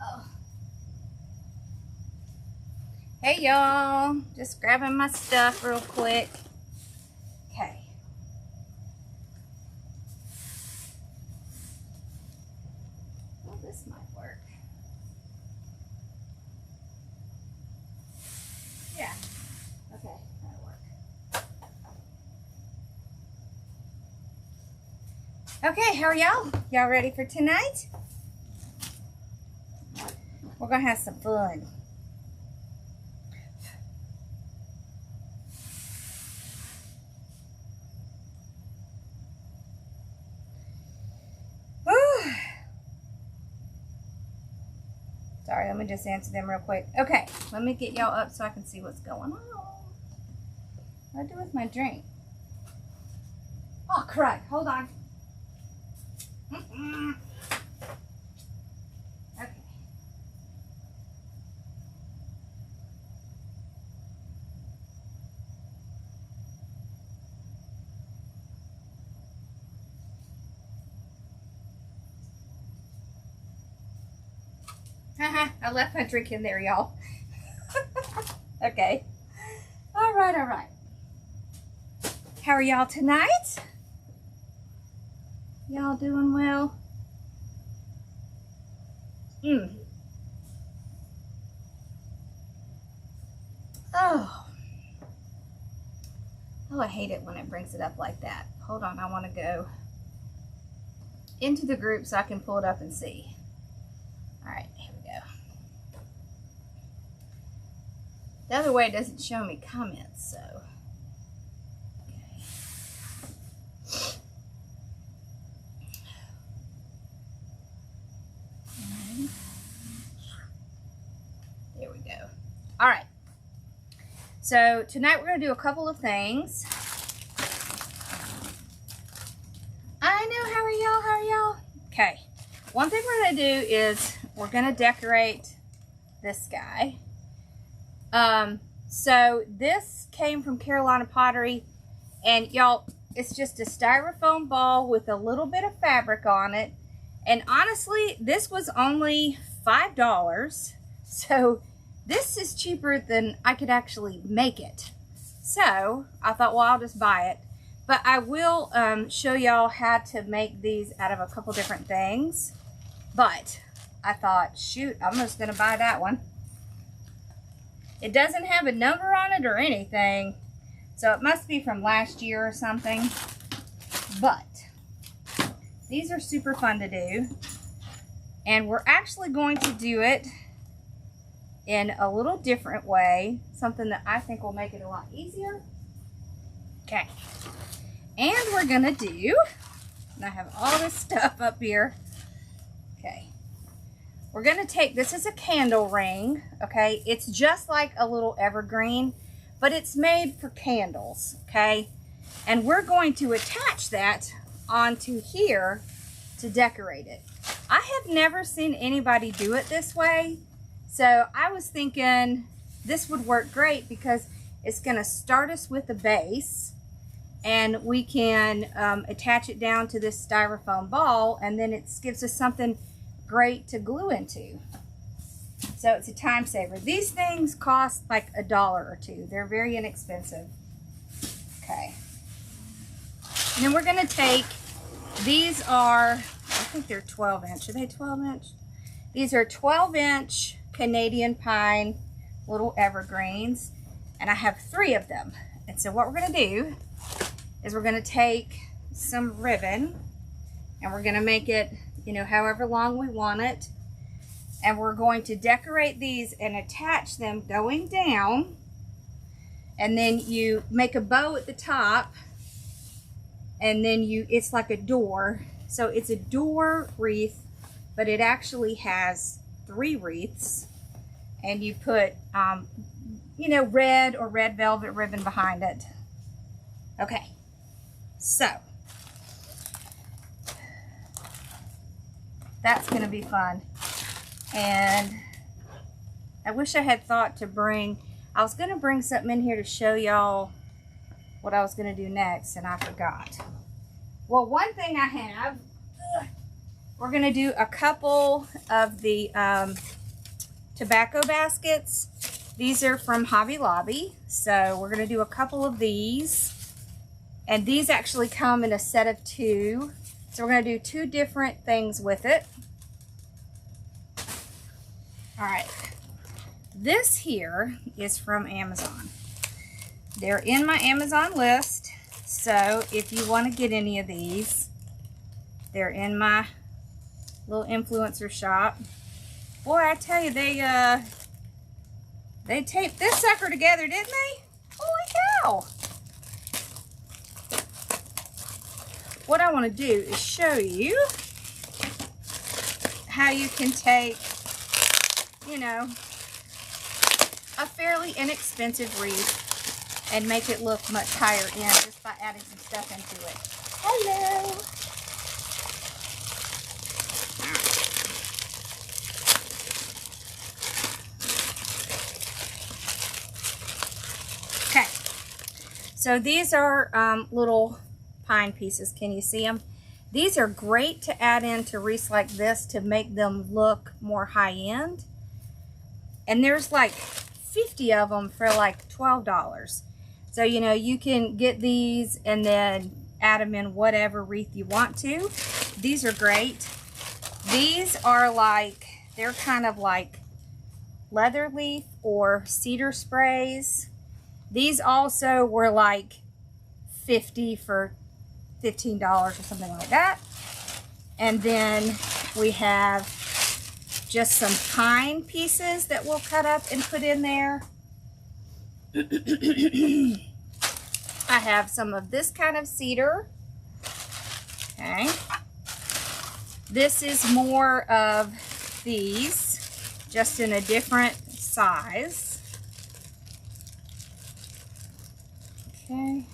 Oh. Hey y'all, just grabbing my stuff real quick. Okay. Well, this might work. Yeah. Okay, that'll work. Okay, how are y'all? Y'all ready for tonight? We're gonna have some fun. Sorry, let me just answer them real quick. Okay, let me get y'all up so I can see what's going on. What do I do with my drink? Oh, crap. Hold on. Okay. I left my drink in there, y'all. Okay. All right, all right. How are y'all tonight? Y'all doing well? Oh. Oh, I hate it when it brings it up like that. Hold on, I want to go into the group so I can pull it up and see. All right, here we go. The other way it doesn't show me comments, so. Okay. There we go. All right. So tonight we're going to do a couple of things. I know, how are y'all? How are y'all? Okay. One thing we're going to do is we're going to decorate this guy. So this came from Carolina Pottery, and y'all, it's just a styrofoam ball with a little bit of fabric on it. And honestly, this was only $5. So this is cheaper than I could actually make it. So I thought, well, I'll just buy it. But I will show y'all how to make these out of a couple different things. But I thought, shoot, I'm just going to buy that one. It doesn't have a number on it or anything, so it must be from last year or something. But these are super fun to do. And we're actually going to do it in a little different way, something that I think will make it a lot easier. Okay. And we're going to do, and I have all this stuff up here. Okay. We're going to take, this is a candle ring, okay? It's just like a little evergreen, but it's made for candles, okay? And we're going to attach that onto here to decorate it. I have never seen anybody do it this way, so I was thinking this would work great because it's going to start us with a base, and we can attach it down to this styrofoam ball, and then it gives us something great to glue into. So it's a time saver. These things cost like $1 or $2. They're very inexpensive. Okay. And then we're going to take, these are, I think they're 12 inch. Are they 12 inch? These are 12-inch Canadian pine little evergreens. And I have 3 of them. And so what we're going to do is we're going to take some ribbon and we're going to make it, you know, however long we want it. And we're going to decorate these and attach them going down. And then you make a bow at the top. And then it's like a door. So it's a door wreath, but it actually has 3 wreaths. And you put, you know, red or red velvet ribbon behind it. Okay. So that's going to be fun. And I wish I had thought to bring, I was going to bring something in here to show y'all what I was going to do next, and I forgot. Well, one thing I have, We're going to do a couple of the tobacco baskets. These are from Hobby Lobby. So we're going to do a couple of these. And these actually come in a set of 2. So we're going to do 2 different things with it. All right. This here is from Amazon. They're in my Amazon list. So if you want to get any of these, they're in my little influencer shop. Boy, I tell you, they taped this sucker together, didn't they? Holy cow! What I want to do is show you how you can take, you know, a fairly inexpensive wreath and make it look much higher end just by adding some stuff into it. Hello! Okay, so these are little pine pieces. Can you see them? These are great to add into wreaths like this to make them look more high-end. And there's like 50 of them for like $12. So, you know, you can get these and then add them in whatever wreath you want to. These are great. These are like, they're kind of like leather leaf or cedar sprays. These also were like 50 for $15 or something like that. And then we have just some pine pieces that we'll cut up and put in there. I have some of this kind of cedar. Okay. This is more of these, just in a different size. Okay.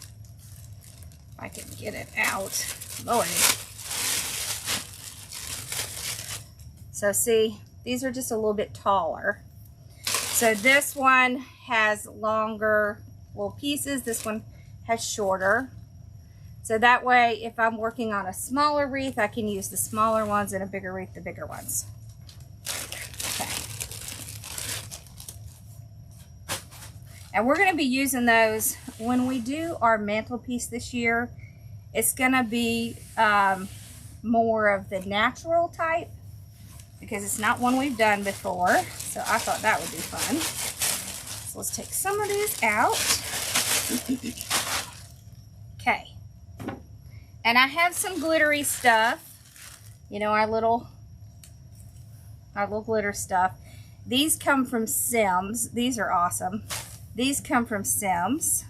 If I can get it out. Lordy. So see, these are just a little bit taller. So this one has longer little pieces. This one has shorter. So that way, if I'm working on a smaller wreath, I can use the smaller ones, and a bigger wreath, the bigger ones. Okay. And we're going to be using those when we do our mantelpiece this year. It's going to be more of the natural type, because it's not one we've done before. So I thought that would be fun. So let's take some of these out. Okay. And I have some glittery stuff. You know, our little glitter stuff. These come from Sims. These are awesome. These come from Sims.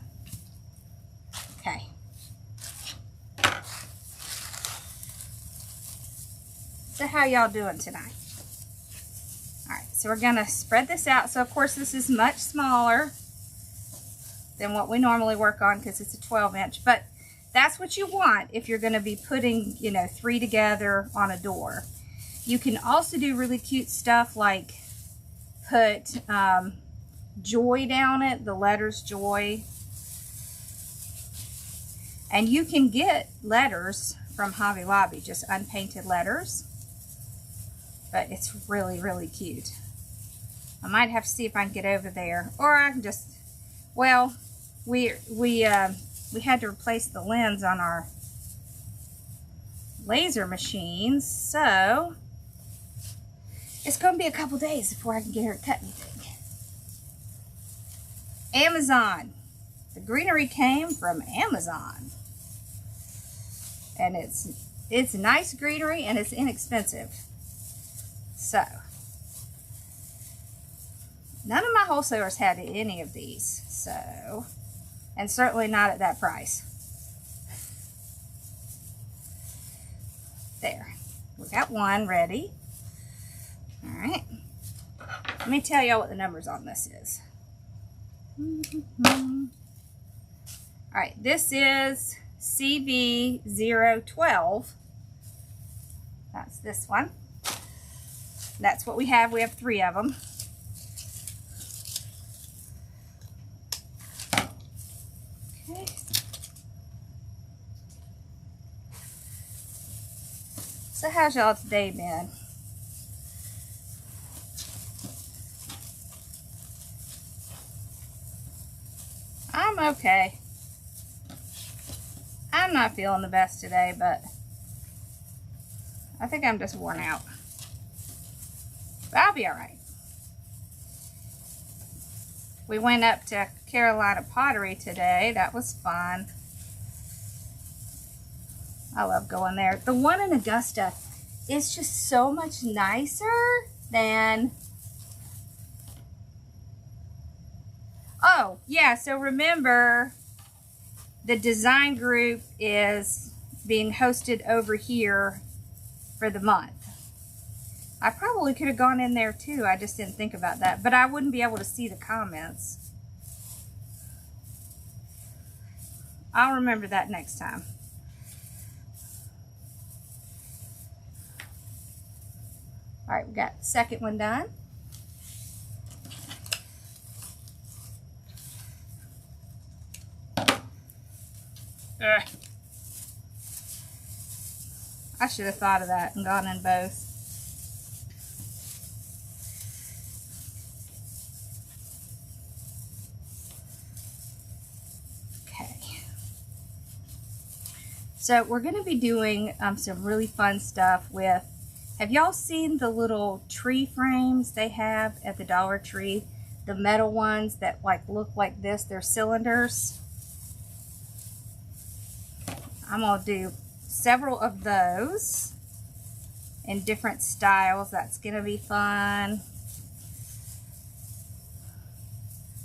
Okay. So how y'all doing tonight? Alright, so we're going to spread this out. So of course this is much smaller than what we normally work on because it's a 12-inch. But that's what you want if you're going to be putting, you know, 3 together on a door. You can also do really cute stuff like put joy down it, the letters joy. And you can get letters from Hobby Lobby, just unpainted letters. But it's really, really cute. I might have to see if I can get over there. Or I can just, well, we had to replace the lens on our laser machines, so it's going to be a couple days before I can get her to cut anything. Amazon. The greenery came from Amazon. And it's nice greenery and it's inexpensive. So, none of my wholesalers had any of these, so, and certainly not at that price. There, we got one ready. All right, let me tell y'all what the numbers on this is. All right, this is CV012. That's this one. That's what we have. We have 3 of them. Okay. So how's y'all's day been? I'm okay. I'm not feeling the best today, but I think I'm just worn out. But I'll be all right. We went up to Carolina Pottery today. That was fun. I love going there. The one in Augusta is just so much nicer than... Oh, yeah, so remember, the design group is being hosted over here for the month. I probably could have gone in there too. I just didn't think about that. But I wouldn't be able to see the comments. I'll remember that next time. All right, we got the second one done. I should have thought of that and gone in both. So we're going to be doing some really fun stuff with, have y'all seen the little tree frames they have at the Dollar Tree? The metal ones that like look like this, they're cylinders. I'm going to do several of those in different styles. That's going to be fun.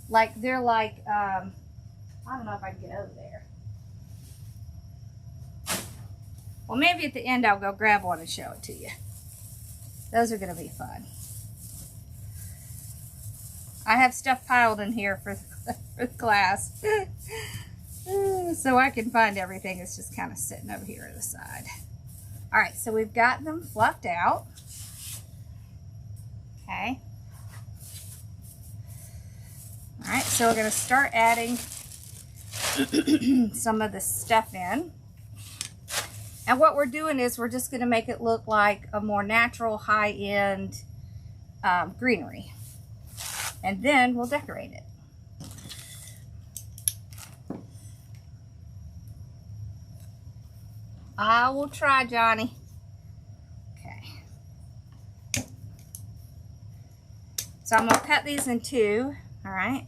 Like, they're like, I don't know if I can get over there. Well, maybe at the end I'll go grab one and show it to you. Those are going to be fun. I have stuff piled in here for the class. So I can find everything. It's just kind of sitting over here to the side. Alright, so we've got them fluffed out. Okay. Alright, so we're going to start adding some of the stuff in. And what we're doing is we're just going to make it look like a more natural, high-end greenery. And then we'll decorate it. I will try, Johnny. Okay. So I'm going to cut these in two, all right?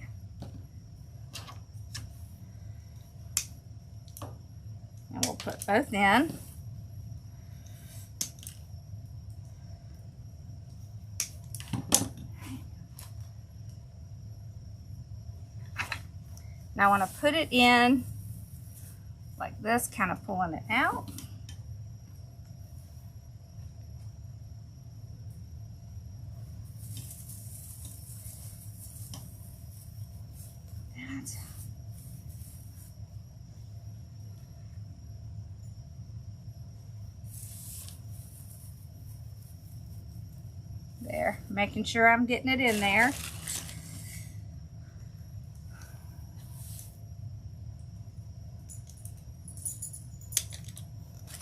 And we'll put both in. Now I want to put it in like this, kind of pulling it out. And there, making sure I'm getting it in there.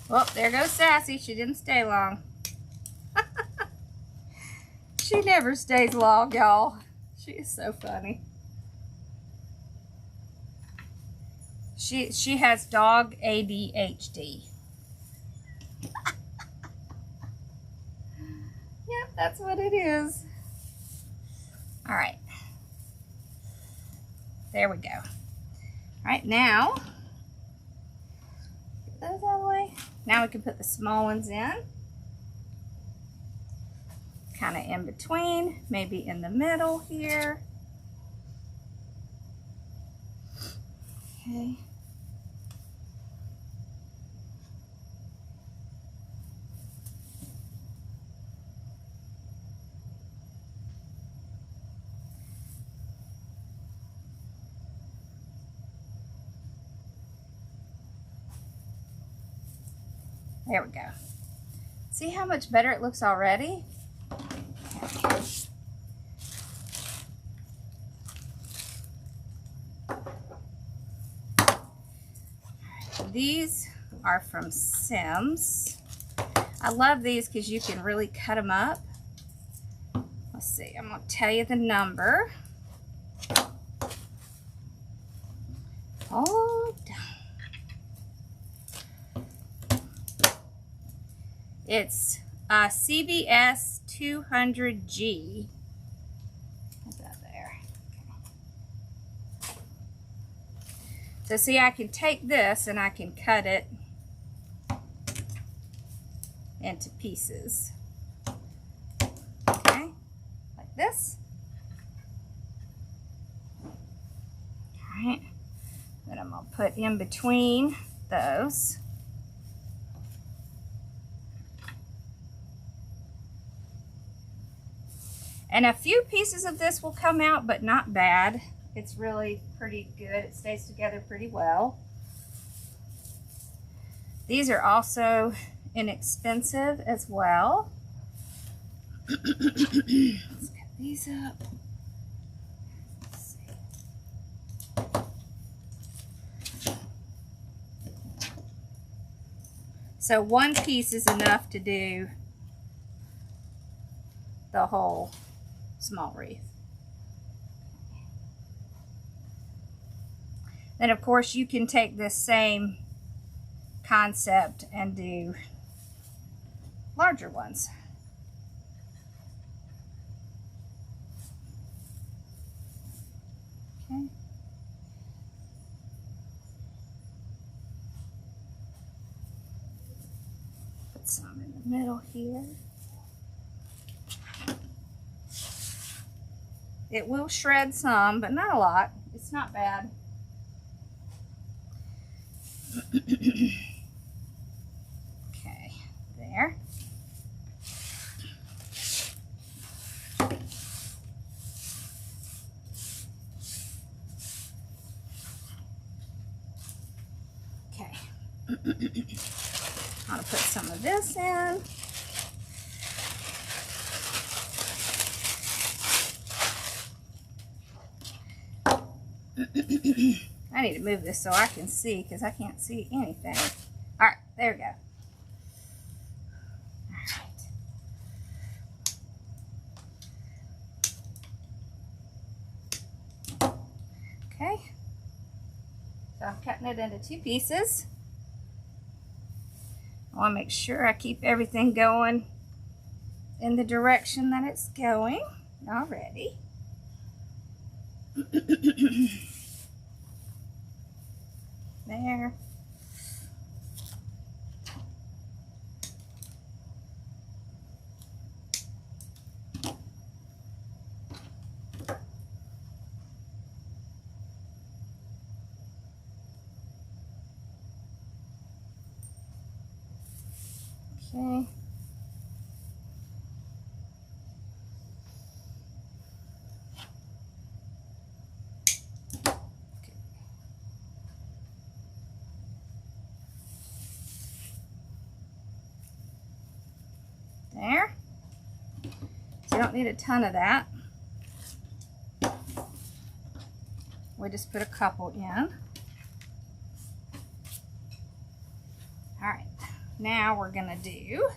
Well, there goes Sassy. She didn't stay long. She never stays long, y'all. She is so funny. She has dog ADHD. Yep, that's what it is. All right. There we go. All right, now, get those out of the way. Now we can put the small ones in. Kind of in between, maybe in the middle here. Okay. There we go. See how much better it looks already? Okay. These are from Sims. I love these because you can really cut them up. Let's see, I'm going to tell you the number. Oh, it's CVS 200G. What's that there? Okay. So see, I can take this and I can cut it into pieces. Okay, like this. All right. Then I'm going to put in between those. And a few pieces of this will come out, but not bad. It's really pretty good. It stays together pretty well. These are also inexpensive as well. Let's cut these up. So one piece is enough to do the whole small wreath. Then of course you can take this same concept and do larger ones. Okay. Put some in the middle here. It will shred some, but not a lot. It's not bad. Okay, there. Okay. I'm gonna put some of this in. I need to move this so I can see, because I can't see anything. All right, there we go. All right. Okay. So I'm cutting it into two pieces. I want to make sure I keep everything going in the direction that it's going already. There. Okay. There. So you don't need a ton of that. We just put a couple in. All right. Now we're gonna do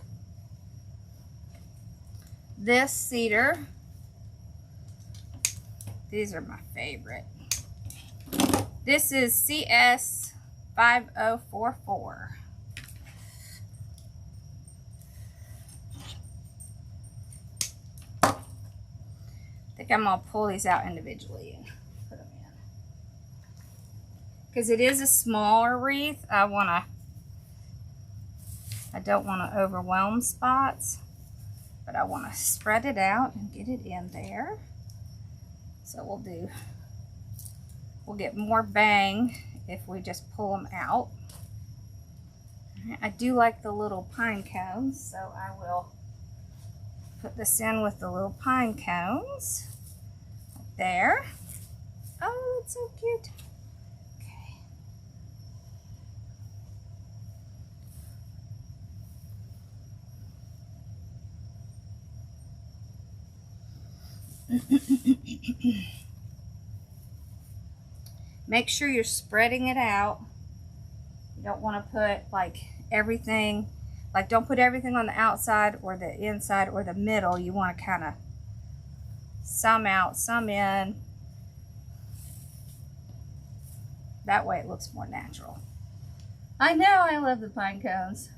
this cedar. These are my favorite. This is CS 5044. I think I'm gonna pull these out individually and put them in. Because it is a smaller wreath, I don't want to overwhelm spots, but I want to spread it out and get it in there. So we'll get more bang if we just pull them out. I do like the little pine cones, so I will put this in with the little pine cones. There. Oh, it's so cute. Make sure you're spreading it out. You don't want to put like everything, Like, don't put everything on the outside or the inside or the middle. You want to kind of some out, some in. That way it looks more natural. I know, I love the pine cones.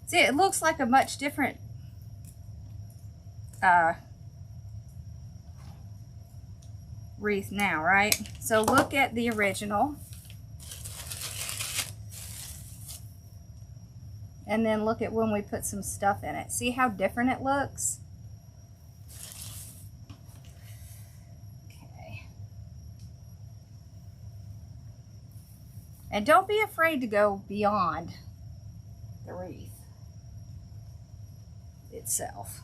See, it looks like a much different wreath now, right? So look at the original. And then look at when we put some stuff in it. See how different it looks? Okay. And don't be afraid to go beyond the wreath itself.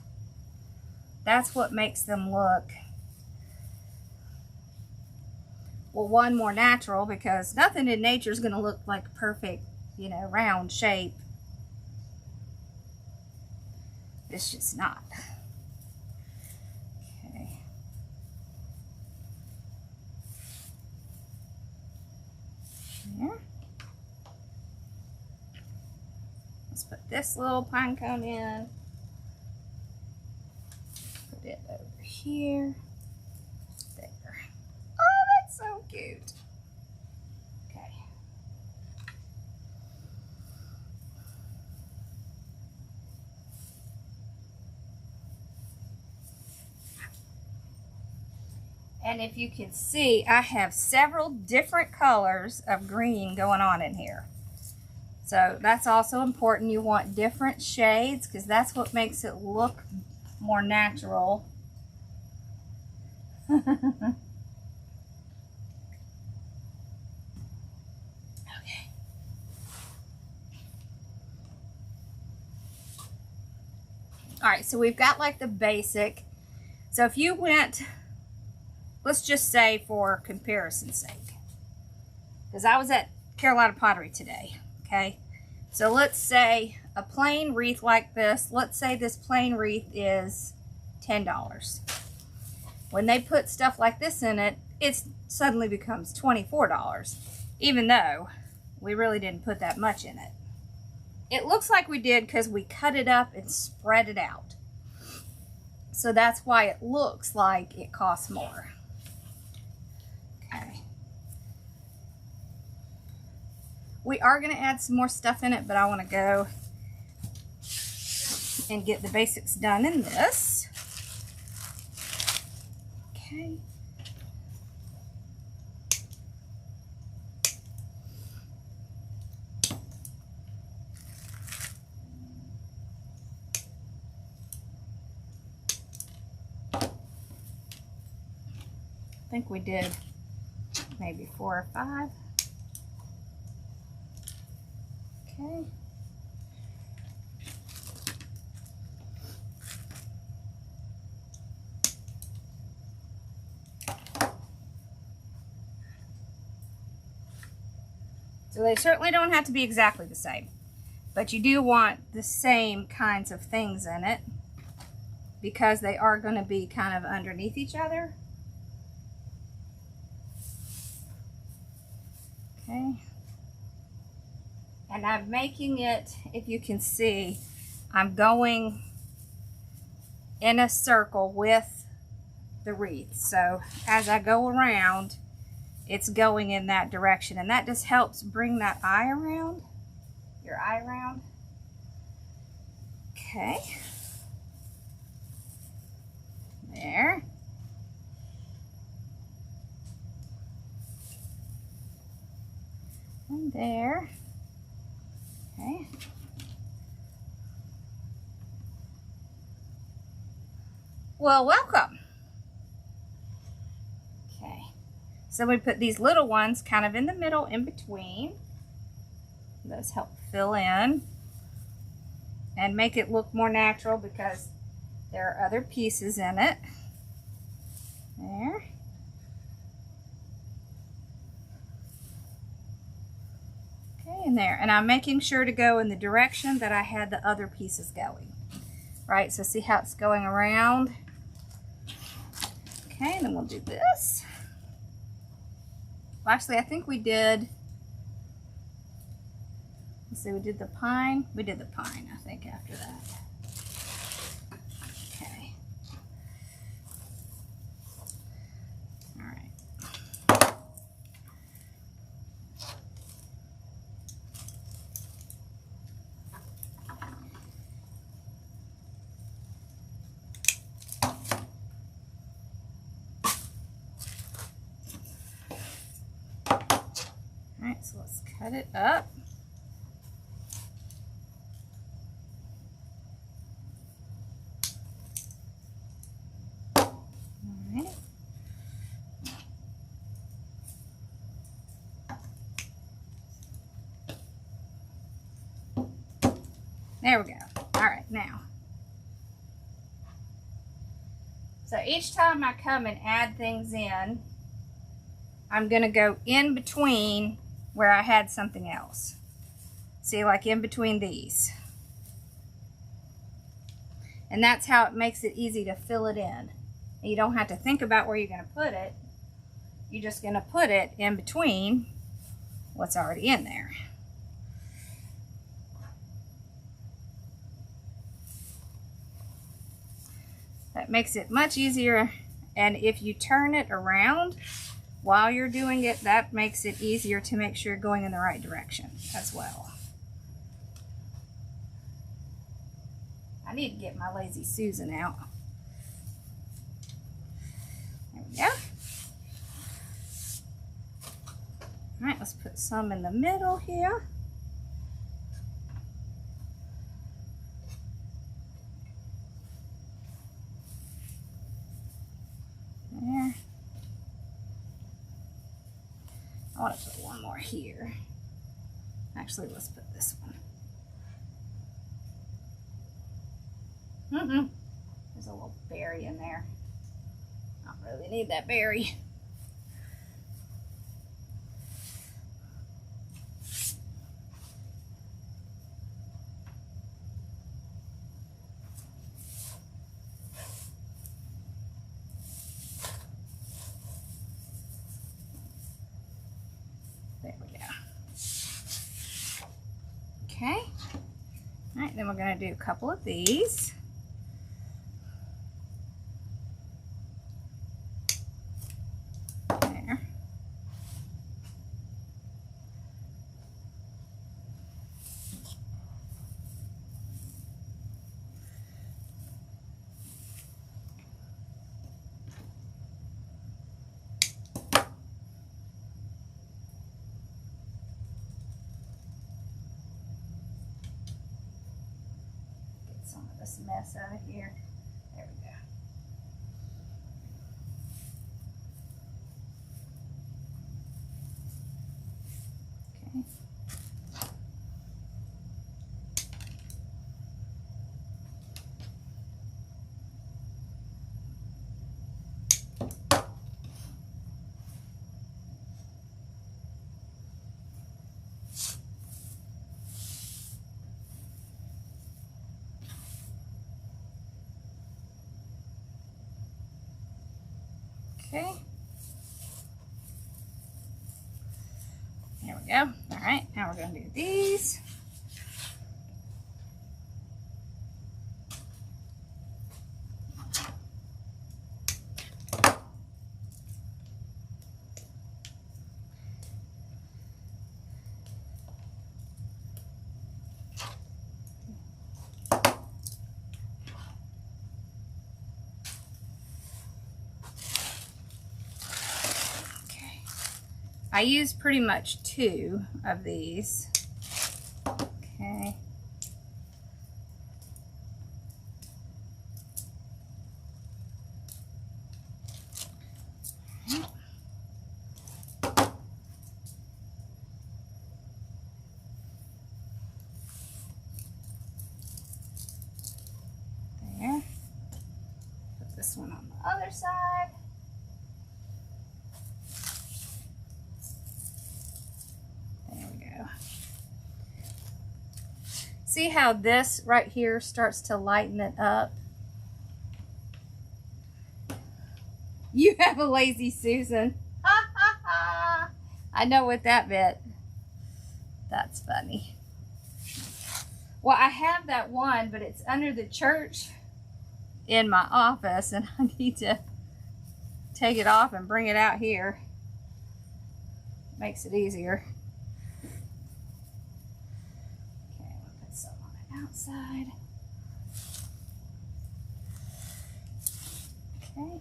That's what makes them look, well, one, more natural, because nothing in nature is going to look like perfect, you know, round shape. It's just not. Okay. There. Let's put this little pine cone in. Put it over here. There. Oh, that's so cute. Okay. And if you can see, I have several different colors of green going on in here. So that's also important. You want different shades because that's what makes it look more natural. Okay. All right, so we've got like the basic. So if you went, let's just say for comparison's sake, because I was at Carolina Pottery today, okay? So let's say a plain wreath like this, let's say this plain wreath is $10. When they put stuff like this in it, it suddenly becomes $24, even though we really didn't put that much in it. It looks like we did because we cut it up and spread it out. So that's why it looks like it costs more. Okay. We are going to add some more stuff in it, but I want to go and get the basics done in this. Okay. I think we did maybe 4 or 5. Okay. So they certainly don't have to be exactly the same, but you do want the same kinds of things in it because they are going to be kind of underneath each other. Okay. And I'm making it, if you can see, I'm going in a circle with the wreath. So as I go around, it's going in that direction. And that just helps bring that eye around, your eye around. Okay. There. And there. Okay. Well, welcome. Okay. So we put these little ones kind of in the middle, in between. Those help fill in and make it look more natural because there are other pieces in it. There. In there, and I'm making sure to go in the direction that I had the other pieces going. Right, so see how it's going around? Okay, and then we'll do this. Well, actually, I think we did Let's see, we did the pine. We did the pine, I think, after that. Okay. All right. All right, so let's cut it up. There we go. All right, now. So each time I come and add things in, I'm going to go in between where I had something else. See, like in between these. And that's how it makes it easy to fill it in. You don't have to think about where you're going to put it. You're just going to put it in between what's already in there. That makes it much easier, and if you turn it around while you're doing it, that makes it easier to make sure you're going in the right direction as well. I need to get my Lazy Susan out. There we go. All right, let's put some in the middle here. There. I want to put one more here. Actually, let's put this one. There's a little berry in there. I don't really need that berry. There we go. Okay. All right, then we're going to do a couple of these. There. Some of this mess out of here. There we go. Okay. Okay. There we go. All right, now we're going to do these. I use pretty much 2 of these. Okay. There. Put this one on the other side. See how this right here starts to lighten it up? You have a Lazy Susan. I know what that meant. That's funny. Well, I have that one, but it's under the church in my office, and I need to take it off and bring it out here. Makes it easier. Okay, I'll put some on the outside. Okay.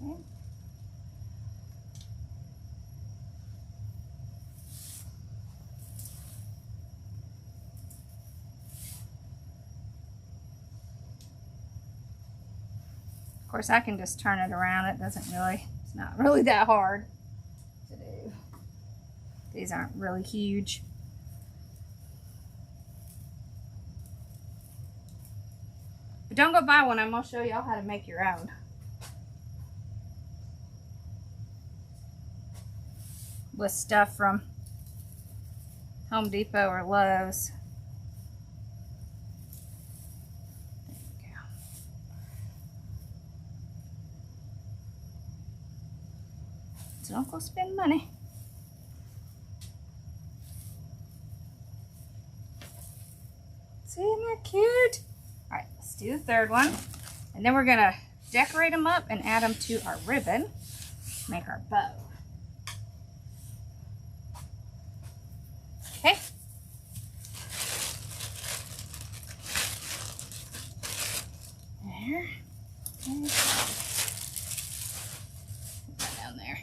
Okay. Of course, I can just turn it around. It's not really that hard to do. These aren't really huge. But don't go buy one. I'm going to show y'all how to make your own. With stuff from Home Depot or Lowe's. So don't go spend money. See, isn't that cute? All right, let's do the third one. And then we're gonna decorate them up and add them to our ribbon. Make our bow. Okay. There. Okay. Put that down there.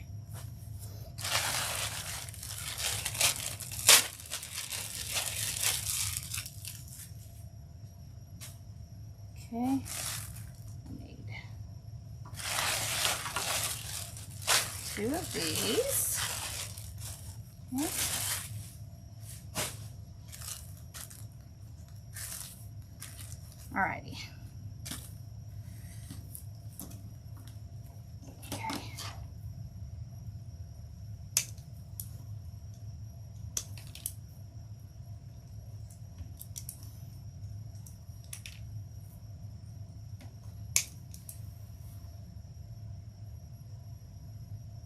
Okay, I need 2 of these. Okay. Alrighty. Okay.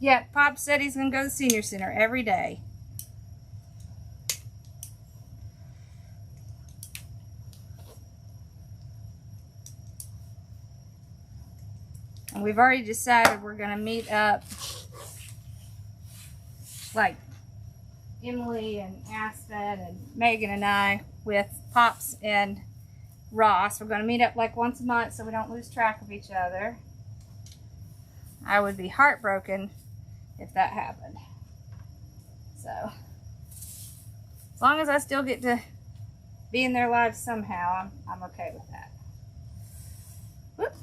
Yeah, Pop said he's going to go to the senior center every day. And we've already decided we're going to meet up, like Emily and Aspen and Megan and I, with Pops and Ross. We're going to meet up like once a month so we don't lose track of each other. I would be heartbroken if that happened. So, as long as I still get to be in their lives somehow, I'm okay with that. Whoop.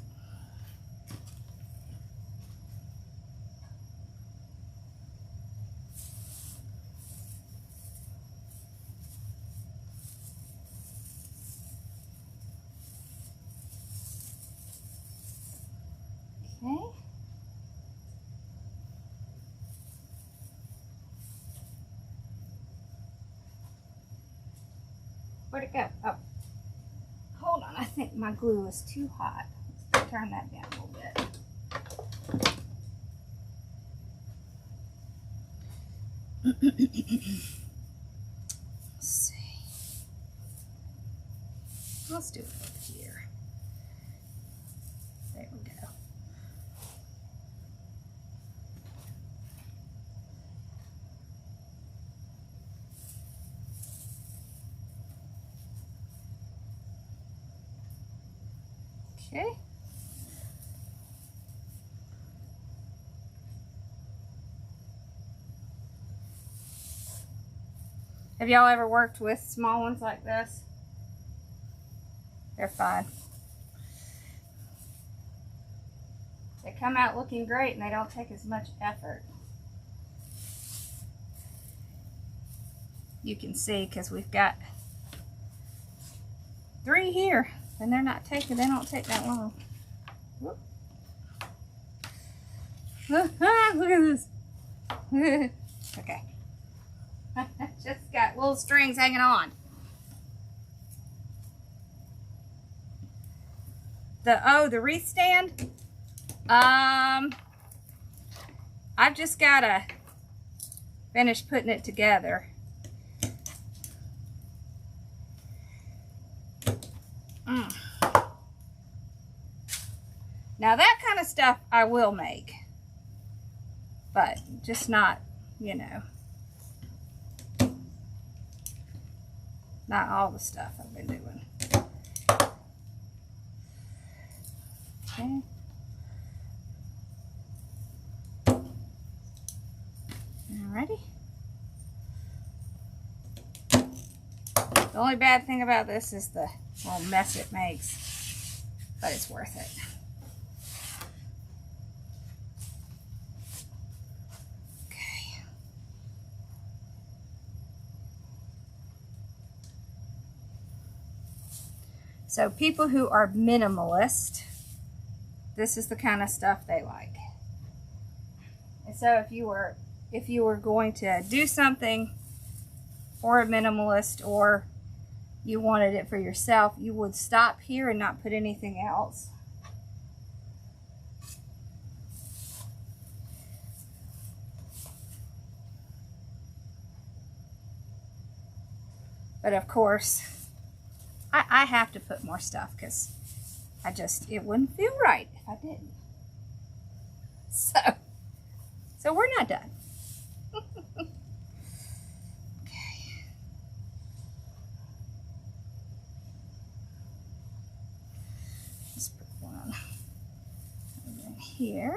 Okay. Where'd it go? Oh, hold on. I think my glue is too hot. Let's turn that down a little bit. Let's see. Let's do it over here. There we go. Okay. Have y'all ever worked with small ones like this? They're fun. They come out looking great and they don't take as much effort. You can see because we've got 3 here. And they're not taking, they don't take that long. Whoop. Look at this. Okay. Just got little strings hanging on. the wreath stand. I've just gotta finish putting it together. Now that kind of stuff I will make, but just not, you know, not all the stuff I've been doing. Okay. Alrighty. The only bad thing about this is the little mess it makes, but it's worth it. Okay. So people who are minimalist, this is the kind of stuff they like. And so if you were going to do something for a minimalist, or you wanted it for yourself, you would stop here and not put anything else. But of course, I have to put more stuff because it wouldn't feel right if I didn't. So we're not done. Okay. Let's put one over here.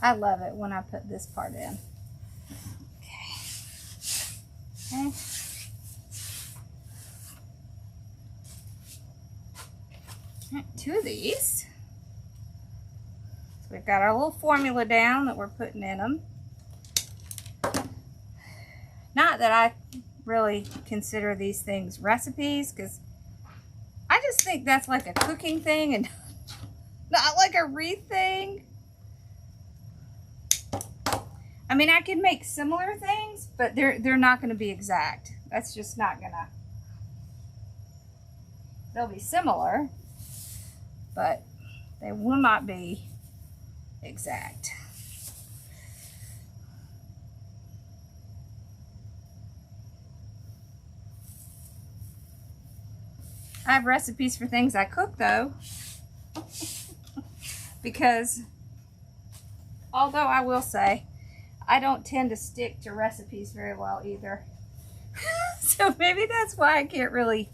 I love it when I put this part in. Okay. Right, 2 of these. So we've got our little formula down that we're putting in them. Not that I really consider these things recipes, because I just think that's like a cooking thing and not like a wreath thing. I mean, I can make similar things, but they're not going to be exact. That's just not gonna. They'll be similar, but they will not be exact. I have recipes for things I cook though, because although I will say, I don't tend to stick to recipes very well either. So maybe that's why I can't really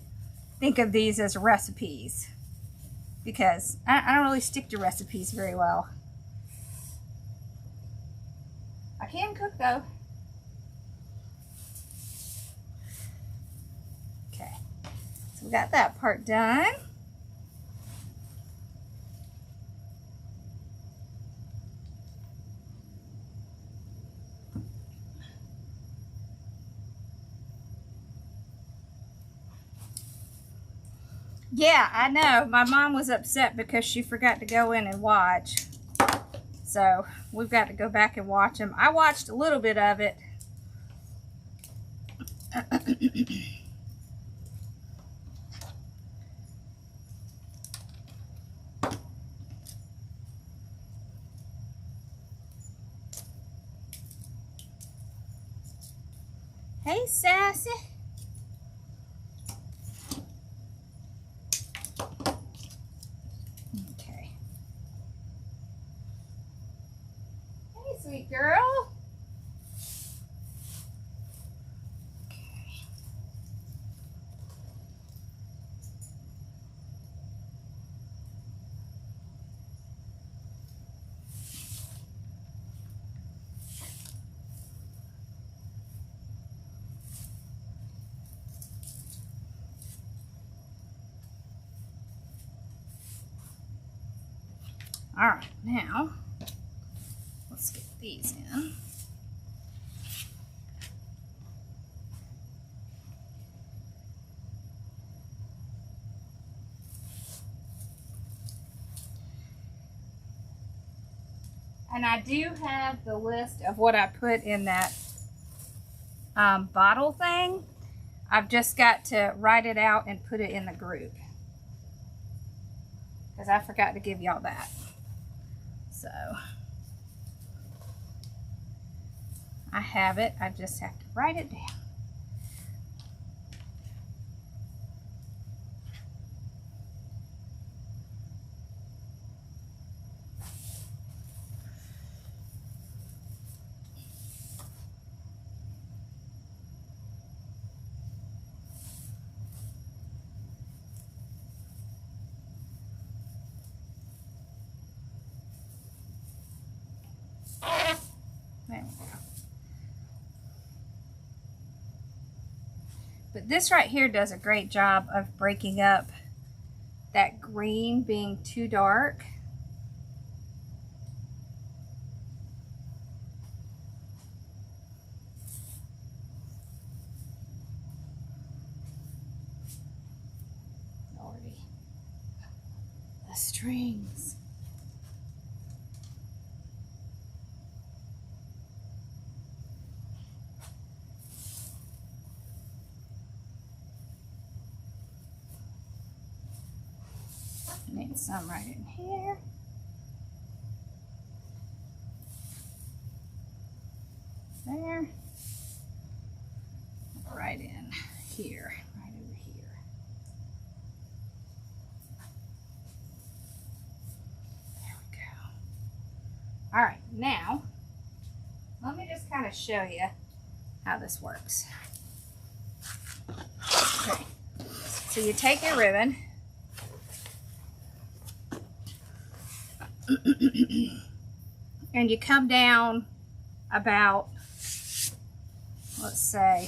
think of these as recipes, because I don't really stick to recipes very well. I can cook though. Okay, so we got that part done. Yeah, I know. My mom was upset because she forgot to go in and watch. So we've got to go back and watch them. I watched a little bit of it. Hey, Sassy. Okay. Hey, sweet girl. Okay. All right, now let's get these in. And I do have the list of what I put in that bottle thing. I've just got to write it out and put it in the group, because I forgot to give y'all that. So I have it. I just have to write it down. There we go. But this right here does a great job of breaking up that green being too dark. Lordy. The strings. Need some right in here. There. Right in here. Right over here. There we go. All right, now let me just kind of show you how this works. Okay, so you take your ribbon and you come down about, let's say,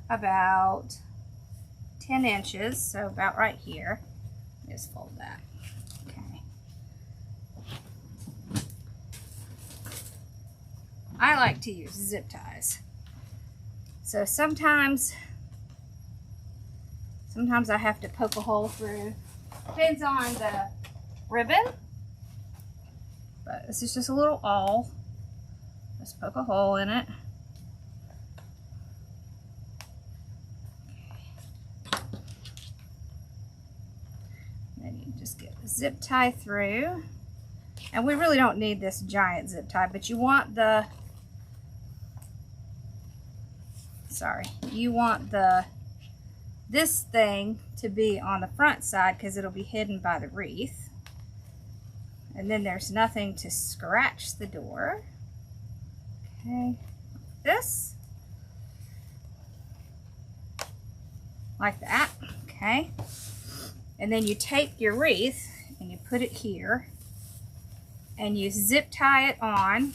about 10 inches, so about right here. Just fold that. Okay. I like to use zip ties. So sometimes I have to poke a hole through. Depends on the ribbon, but this is just a little awl. Just poke a hole in it. Okay. Then you just get the zip tie through, and we really don't need this giant zip tie, but you want the, this thing to be on the front side because it'll be hidden by the wreath. And then there's nothing to scratch the door. Okay, this. Like that, okay. And then you take your wreath and you put it here and you zip tie it on,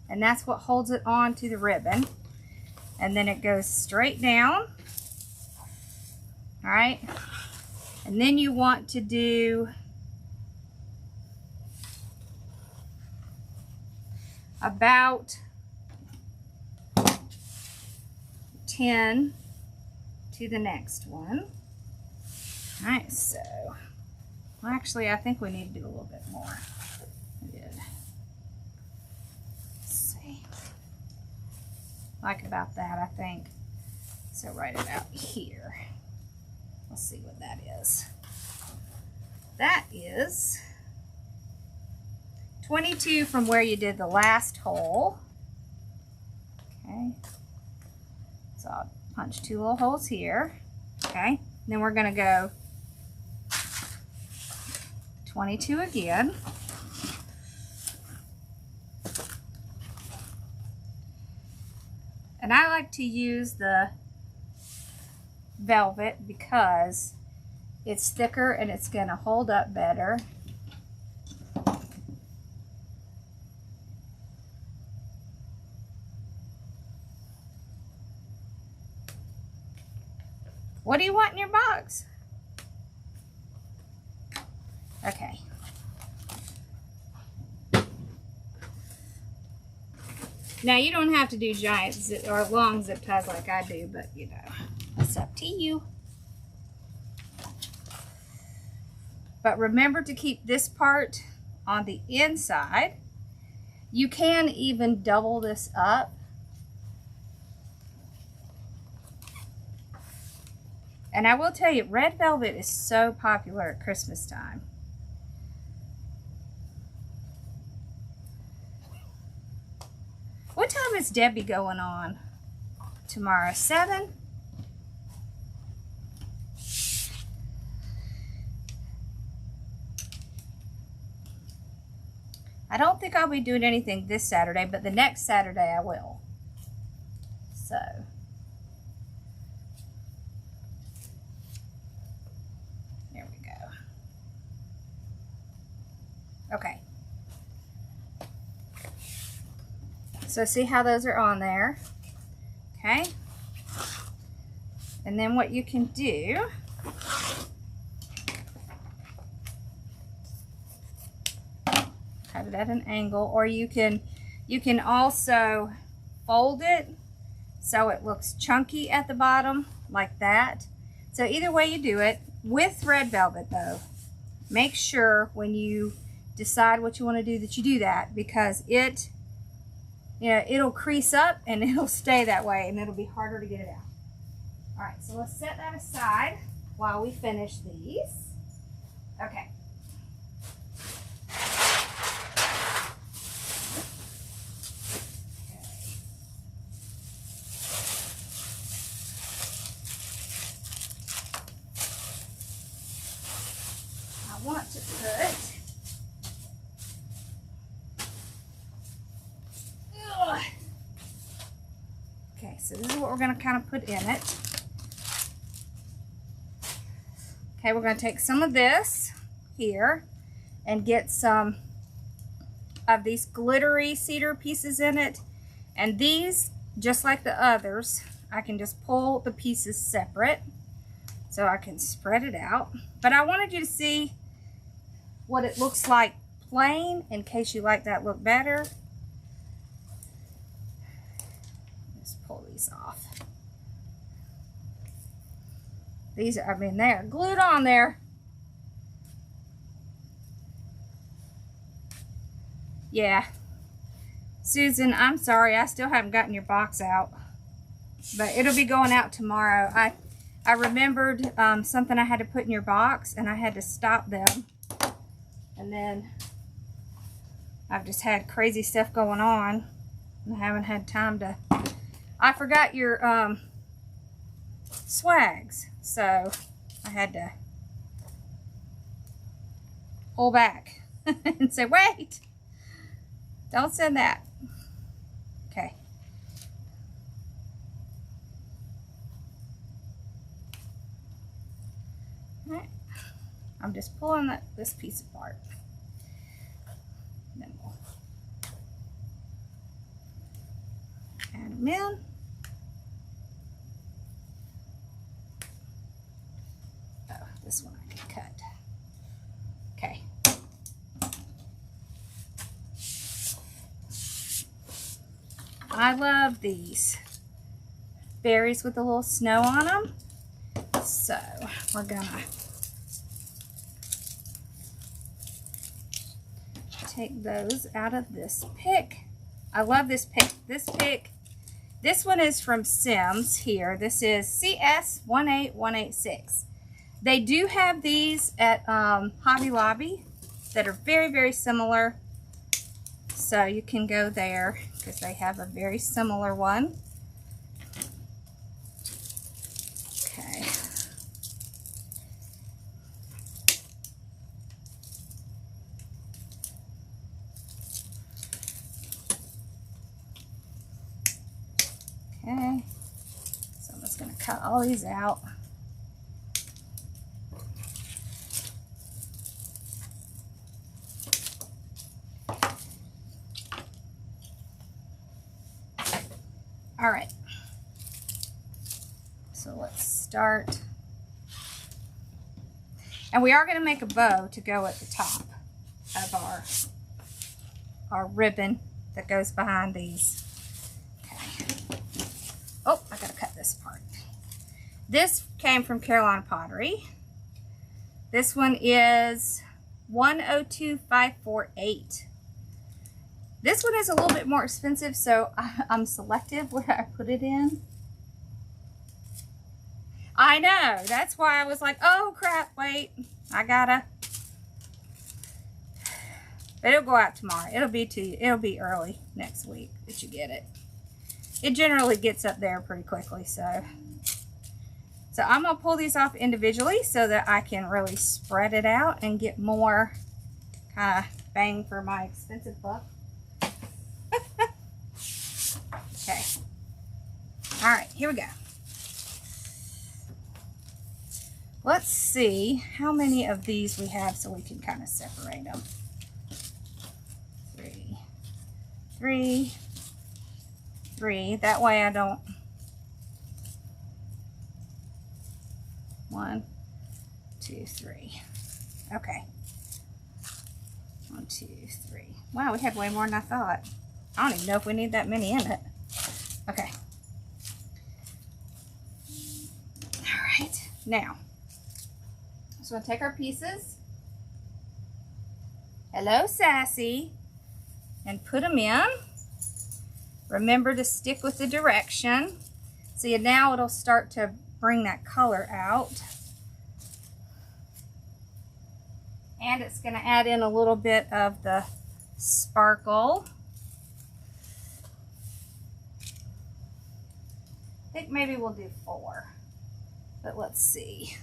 and that's what holds it on to the ribbon. And then it goes straight down. All right, and then you want to do about 10 to the next one. All right, so, well, actually, I think we need to do a little bit more. We did. Let's see. Like about that, I think. So write it out here. Let's see what that is. That is 22 from where you did the last hole. Okay. So I'll punch 2 little holes here. Okay. Then we're going to go 22 again. And I like to use the velvet because it's thicker and it's going to hold up better. What do you want in your box? Okay. Now you don't have to do giant zip or long zip ties like I do, but you know, it's up to you. But remember to keep this part on the inside. You can even double this up. And I will tell you, red velvet is so popular at Christmas time. What time is Debbie going on tomorrow? 7? I don't think I'll be doing anything this Saturday, but the next Saturday I will. So. There we go. Okay. So see how those are on there. Okay. And then what you can do, cut it at an angle, or you can also fold it so it looks chunky at the bottom like that. So either way you do it, with red velvet though, make sure when you decide what you want to do that you do that, because it, you know, it'll crease up and it'll stay that way and it'll be harder to get it out. All right, so let's set that aside while we finish these. Okay. I want to put, okay, so this is what we're going to kind of put in it. Okay, we're going to take some of this here and get some of these glittery cedar pieces in it. And these, just like the others, I can just pull the pieces separate so I can spread it out. But I wanted you to see what it looks like plain in case you like that look better. Just pull these off. These are, I mean, they're glued on there. Yeah. Susan, I'm sorry, I still haven't gotten your box out. But it'll be going out tomorrow. I remembered something I had to put in your box, and I had to stop them. And then I've just had crazy stuff going on. And I haven't had time to... I forgot your swags. So I had to pull back and say, wait, don't send that. Okay. All right. I'm just pulling this piece apart. Then we'll add them in. This one I can cut. Okay. I love these berries with a little snow on them. So we're gonna take those out of this pick. I love this pick. This one is from Sims here. This is CS18186. They do have these at Hobby Lobby that are very, very similar. So you can go there because they have a very similar one. Okay. Okay. So I'm just going to cut all these out. All right, so let's start. And we are going to make a bow to go at the top of our ribbon that goes behind these. Okay. Oh, I got to cut this part. This came from Carolina Pottery. This one is 102548. This one is a little bit more expensive, so I'm selective where I put it in. I know, that's why I was like, oh crap, wait, I gotta. But it'll go out tomorrow. It'll be early next week that you get it. It generally gets up there pretty quickly, so I'm gonna pull these off individually so that I can really spread it out and get more kind of bang for my expensive buck. Okay. All right, here we go. Let's see how many of these we have so we can kind of separate them. 3. That way I don't. 1, 2, 3. Okay. 1, 2, 3. Wow, we had way more than I thought. I don't even know if we need that many in it. Okay. All right. Now, so we'll take our pieces. Hello, Sassy. And put them in. Remember to stick with the direction. See, now it'll start to bring that color out. And it's going to add in a little bit of the sparkle. I think maybe we'll do 4. But let's see.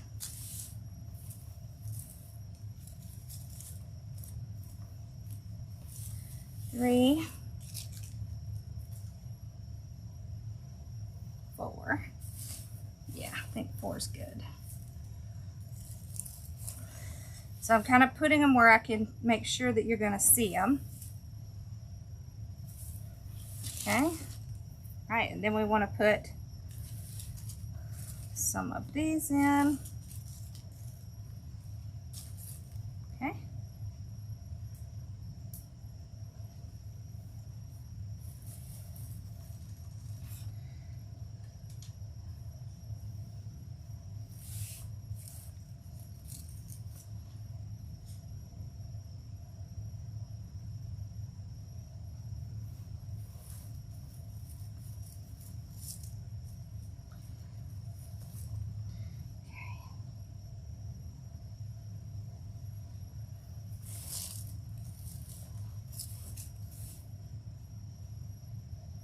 Three, 4. Yeah, I think 4 is good. So I'm kind of putting them where I can make sure that you're going to see them. Okay. All right, and then we want to put some of these in. Okay.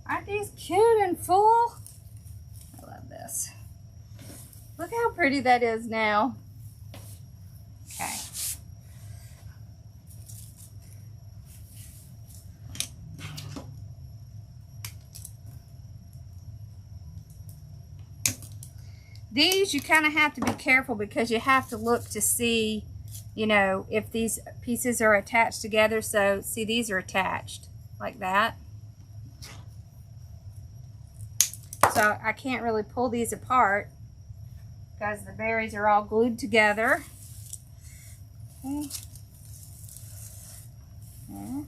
Aren't these cute and full? I love this. Look how pretty that is now. Okay. These you kind of have to be careful because you have to look to see, you know, if these pieces are attached together. So see, these are attached like that. So I can't really pull these apart because the berries are all glued together. Okay. Yeah.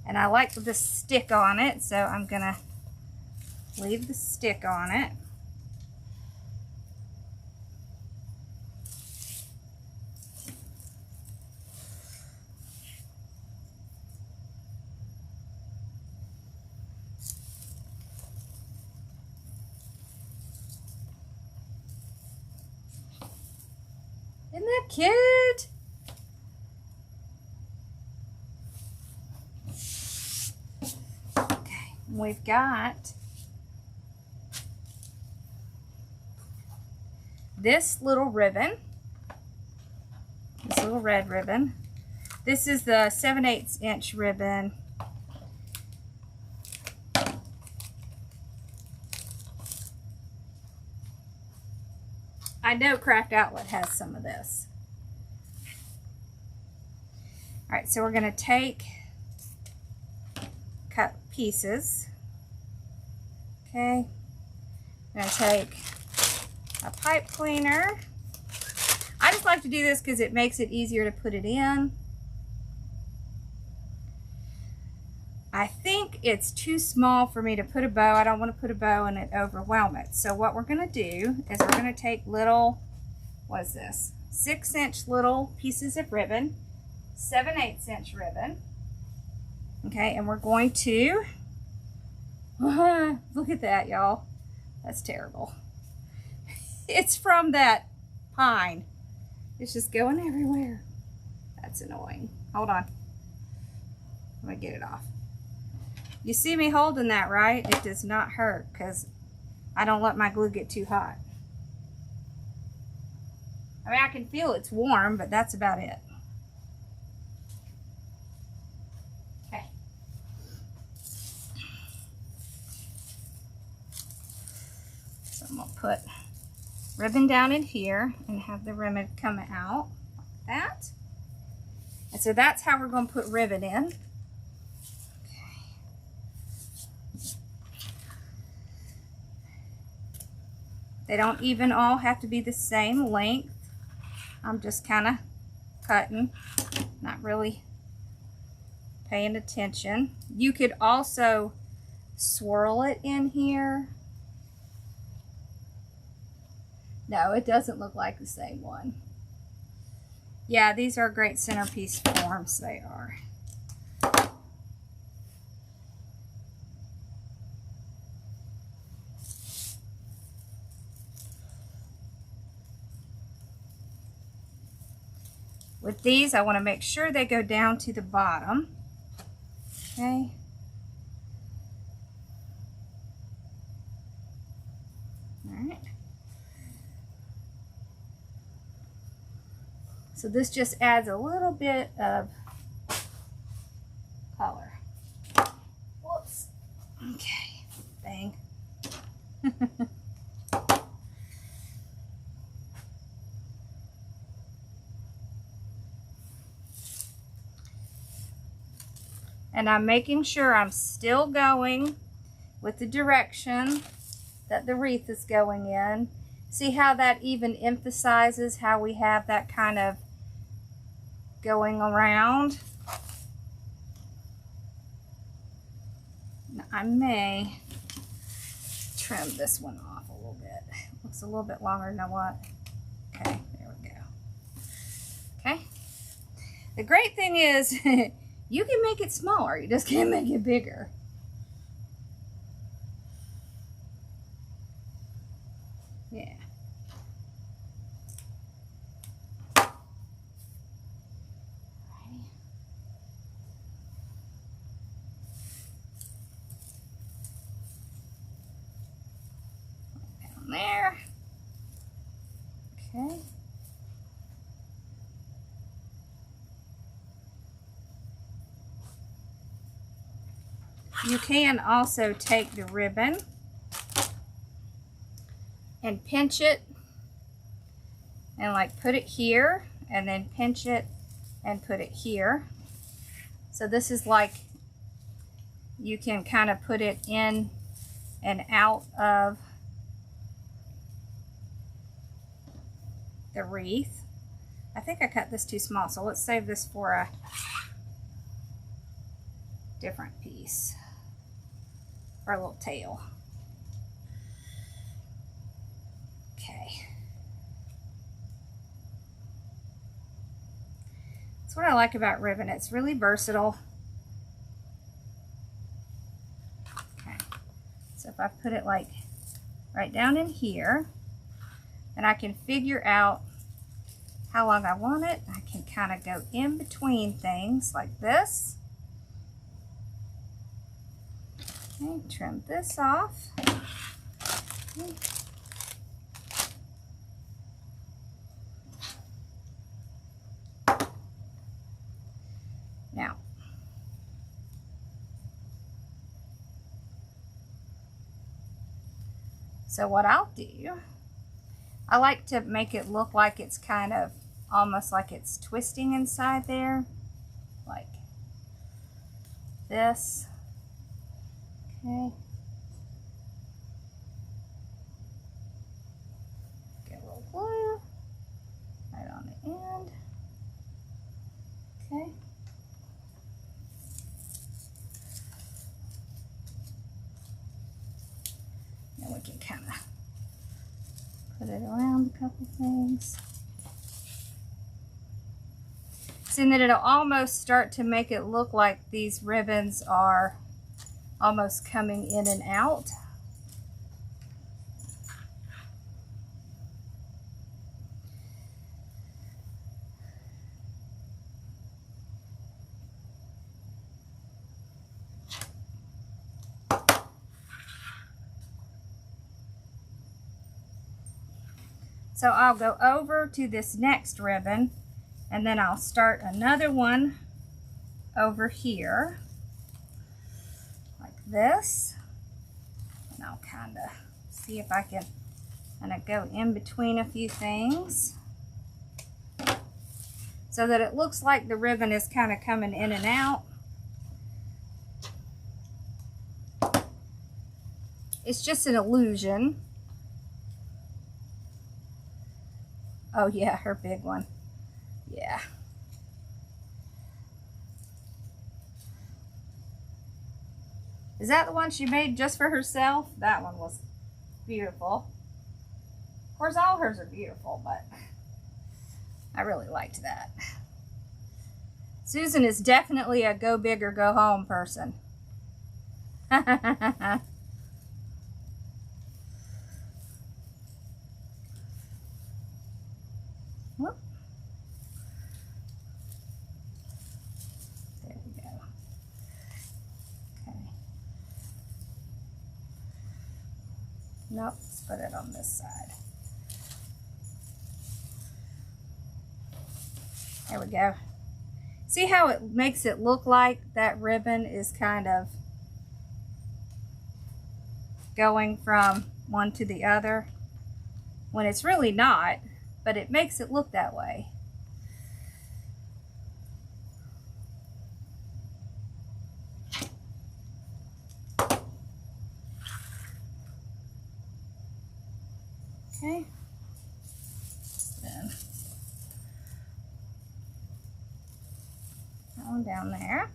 And I like the stick on it, so I'm gonna leave the stick on it. Isn't that cute? Okay, we've got this little ribbon, this little red ribbon. This is the 7/8 inch ribbon. I know Craft Outlet has some of this. All right, so we're going to cut pieces. Okay, I'm going to take a pipe cleaner. I just like to do this because it makes it easier to put it in. I think it's too small for me to put a bow. I don't want to put a bow and it overwhelm it. So what we're going to do is we're going to take little what is this? 6-inch little pieces of ribbon, 7/8 inch ribbon. Okay, and we're going to, look at that, y'all. That's terrible. It's from that pine. It's just going everywhere. That's annoying. Hold on. I'm gonna get it off. You see me holding that, right? It does not hurt because I don't let my glue get too hot. I mean, I can feel it's warm, but that's about it. Okay. So I'm gonna put ribbon down in here and have the ribbon come out like that. And so that's how we're going to put ribbon in. Okay. They don't even all have to be the same length. I'm just kind of cutting, not really paying attention. You could also swirl it in here. No, it doesn't look like the same one. Yeah, these are great centerpiece forms, they are. With these, I want to make sure they go down to the bottom. Okay. All right. So this just adds a little bit of color. Whoops. Okay. Bang. And I'm making sure I'm still going with the direction that the wreath is going in. See how that even emphasizes how we have that kind of going around? Now, I may trim this one off a little bit. Looks a little bit longer than what? Okay, there we go. Okay. The great thing is you can make it smaller, you just can't make it bigger. Yeah. Down there. Okay. You can also take the ribbon and pinch it and like put it here and then pinch it and put it here. So this is like you can kind of put it in and out of the wreath. I think I cut this too small, so let's save this for a different piece. Or a little tail. Okay. That's what I like about ribbon. It's really versatile. Okay. So if I put it like right down in here, and I can figure out how long I want it, I can kind of go in between things like this. Okay, trim this off. Okay. Now, so what I'll do, I like to make it look like it's kind of almost like it's twisting inside there, like this. Okay. Get a little glue right on the end. Okay. Then we can kind of put it around a couple things. and then it'll almost start to make it look like these ribbons are almost coming in and out. So I'll go over to this next ribbon, and then I'll start another one over here like this, and I'll kind of see if I can kind of go in between a few things so that it looks like the ribbon is kind of coming in and out. It's just an illusion. Oh yeah, her big one. Yeah. Is that the one she made just for herself? That one was beautiful. Of course, all hers are beautiful, but I really liked that. Susan is definitely a go big or go home person. Whoop. There we go. Okay. Nope, let's put it on this side. There we go. See how it makes it look like that ribbon is kind of going from one to the other when it's really not, but it makes it look that way. Okay. Then that one down there.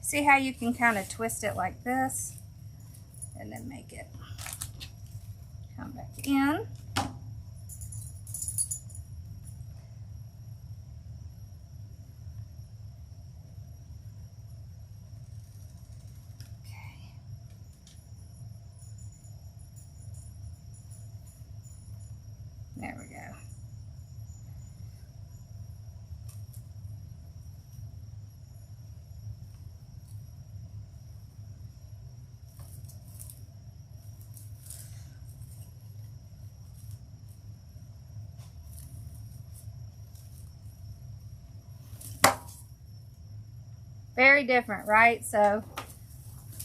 See how you can kind of twist it like this and then make it come back in. There we go. Very different, right? So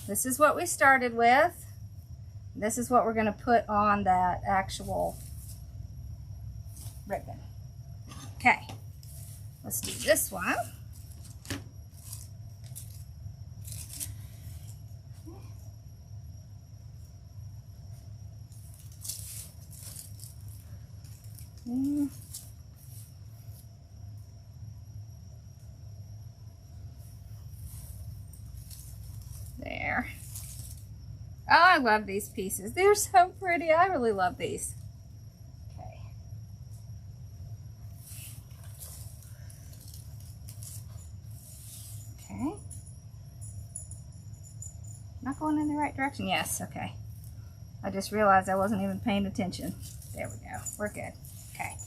this is what we started with. This is what we're going to put on that actual ribbon. Okay, let's do this one. There. Oh, I love these pieces. They're so pretty. I really love these. Okay. Okay. Not going in the right direction. Yes, okay. I just realized I wasn't even paying attention. There we go. We're good. Okay.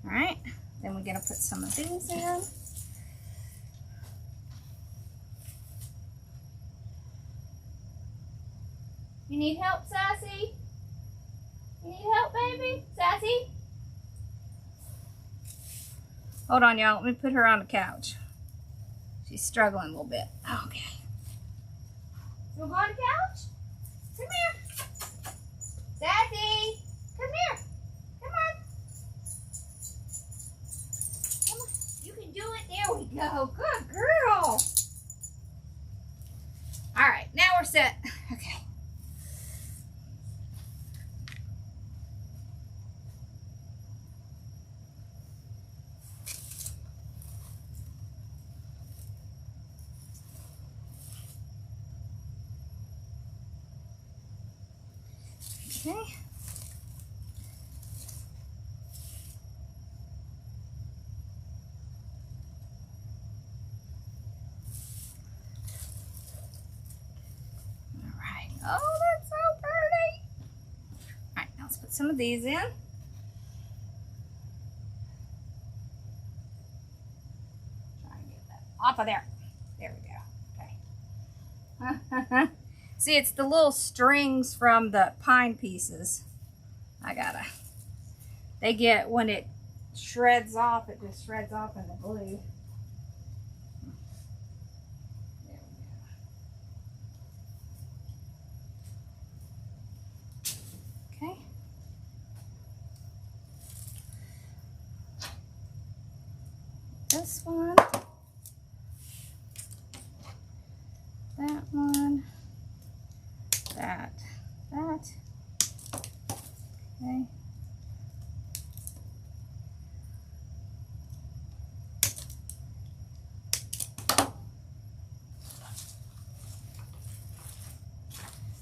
All right. Then we're going to put some of these in. You need help, Sassy? You need help, baby? Sassy? Hold on, y'all. Let me put her on the couch. She's struggling a little bit. Okay. You want to go on the couch? Come here. Sassy! Come here. Come on. Come on. You can do it. There we go. Good girl. All right. Now we're set. Okay. Okay. put some of these in. Try and get that off of there. There we go. Okay. See, it's the little strings from the pine pieces. They get, when it shreds off, it just shreds off in the glue. There we go. Okay. This one. That one. That. Okay.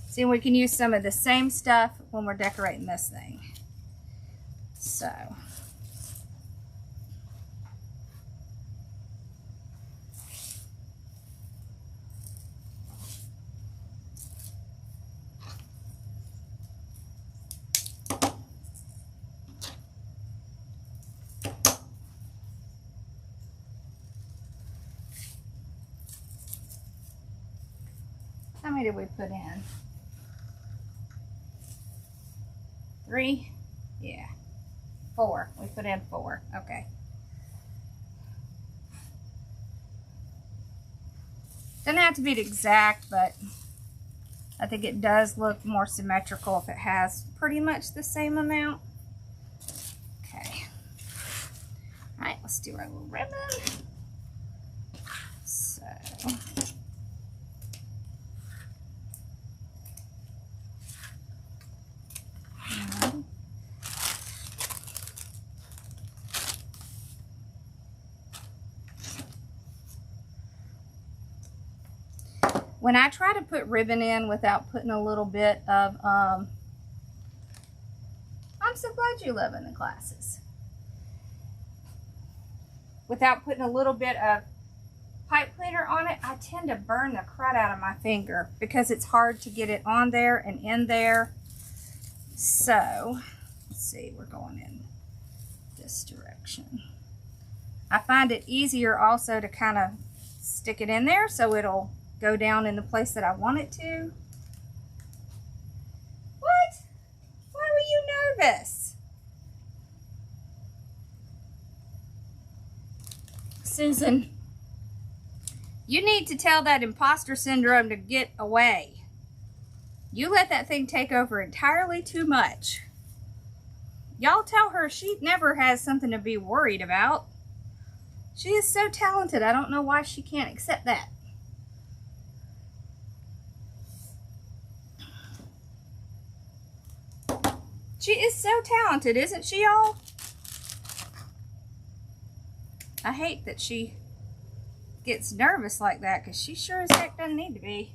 See, we can use some of the same stuff when we're decorating this thing. So. How many did we put in? 3? Yeah. 4. We put in 4. Okay. Doesn't have to be exact, but I think it does look more symmetrical if it has pretty much the same amount. Okay. All right, let's do our little ribbon. So. When I try to put ribbon in without putting a little bit of, I'm so glad you love in the classes. Without putting a little bit of pipe cleaner on it, I tend to burn the crud out of my finger because it's hard to get it on there and in there. So, let's see, we're going in this direction. I find it easier also to kind of stick it in there so it'll go down in the place that I want it to. What? Why were you nervous? Susan, you need to tell that imposter syndrome to get away. You let that thing take over entirely too much. Y'all tell her she never has something to be worried about. She is so talented. I don't know why she can't accept that. She is so talented, isn't she, y'all? I hate that she gets nervous like that because she sure as heck doesn't need to be.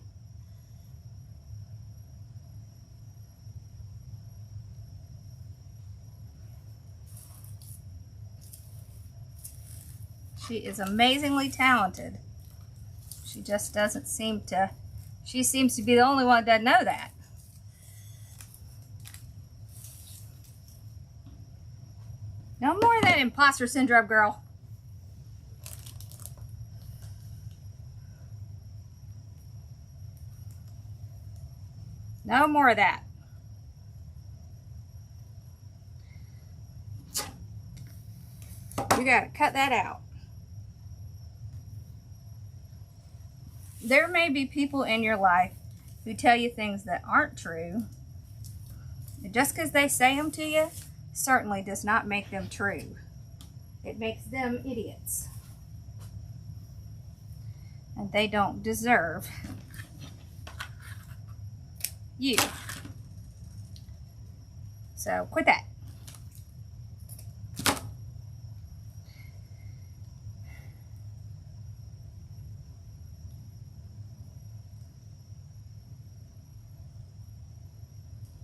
She is amazingly talented. She just doesn't seem to, she seems to be the only one that doesn't know that. No more of that imposter syndrome, girl. No more of that. You gotta cut that out. There may be people in your life who tell you things that aren't true. And just because they say them to you, certainly does not make them true. It makes them idiots. And they don't deserve you. So quit that.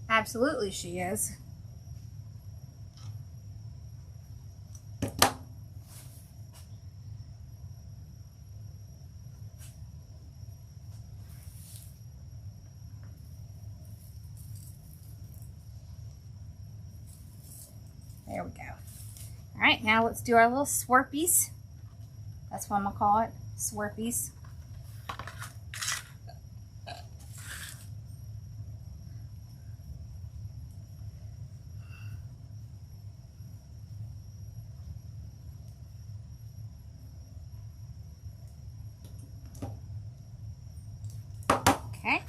Absolutely she is. right, now let's do our little swirpies. That's what I'm gonna call it, swirpies. Okay.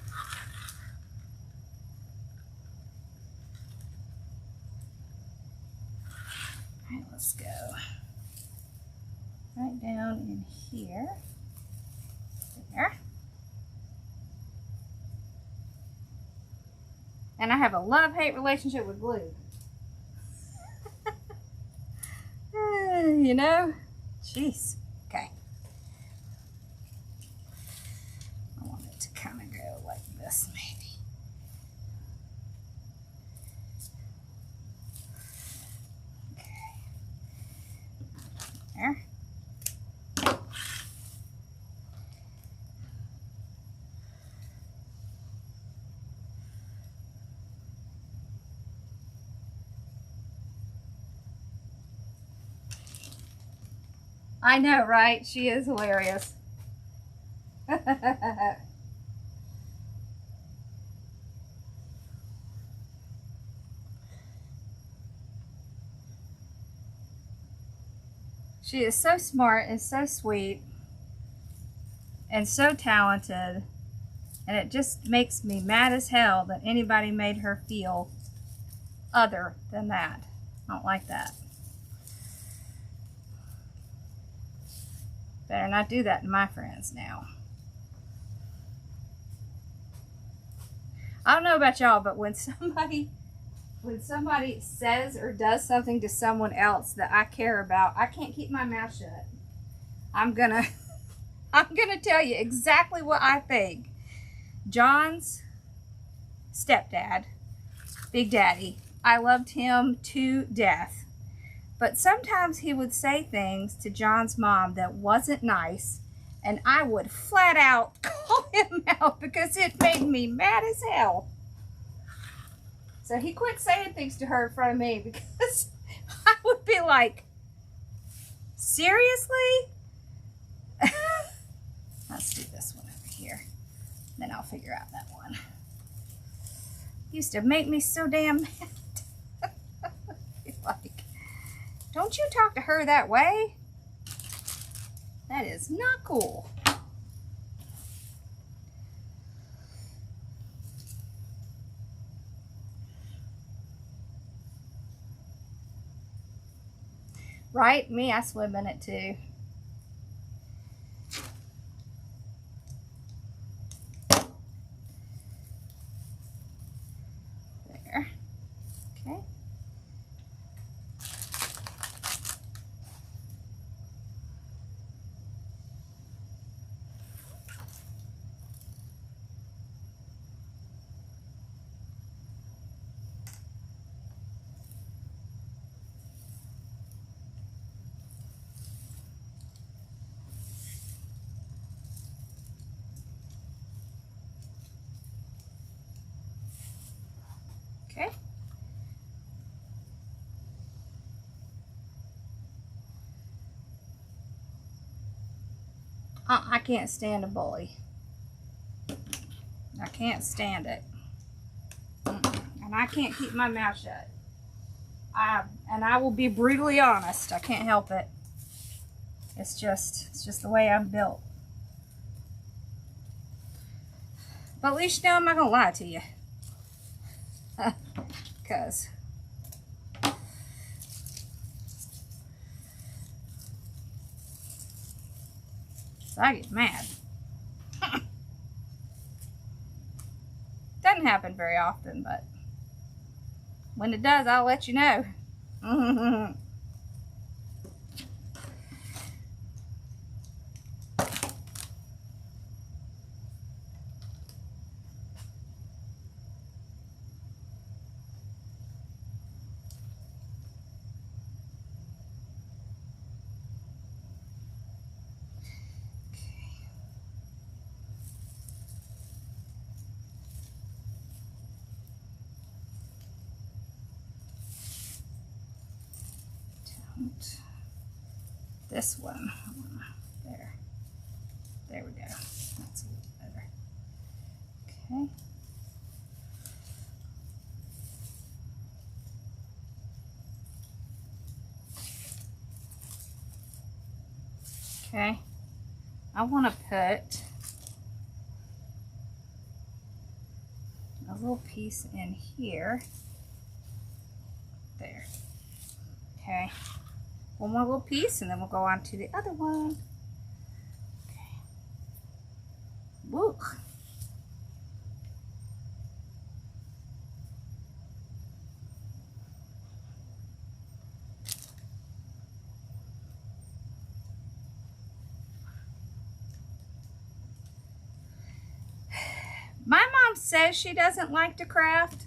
All right, let's go right down in here. There. And I have a love-hate relationship with glue. You know? Jeez. Okay. I want it to kind of go like this, maybe. Okay. There. I know, right? She is hilarious. She is so smart and so sweet and so talented, and it just makes me mad as hell that anybody made her feel other than that. I don't like that. Better not do that to my friends now. I don't know about y'all, but when somebody says or does something to someone else that I care about, I can't keep my mouth shut. I'm gonna tell you exactly what I think. John's stepdad, Big Daddy, I loved him to death. But sometimes he would say things to John's mom that wasn't nice, and I would flat out call him out because it made me mad as hell. So he quit saying things to her in front of me because I would be like, seriously? Let's do this one over here. Then I'll figure out that one. Used to make me so damn mad. Like, don't you talk to her that way? That is not cool. Right? Me, I swim in it too. There. Okay. Okay. I can't stand a bully. I can't stand it. And I can't keep my mouth shut. And I will be brutally honest. I can't help it. It's just the way I'm built. But at least you know I'm not gonna lie to you. Because I get mad. Doesn't happen very often, but when it does, I'll let you know. This one. There. There we go. That's a little better. Okay. Okay. I want to put a little piece in here. There. Okay. One more little piece and then we'll go on to the other one. Okay. Woo. My mom says she doesn't like to craft.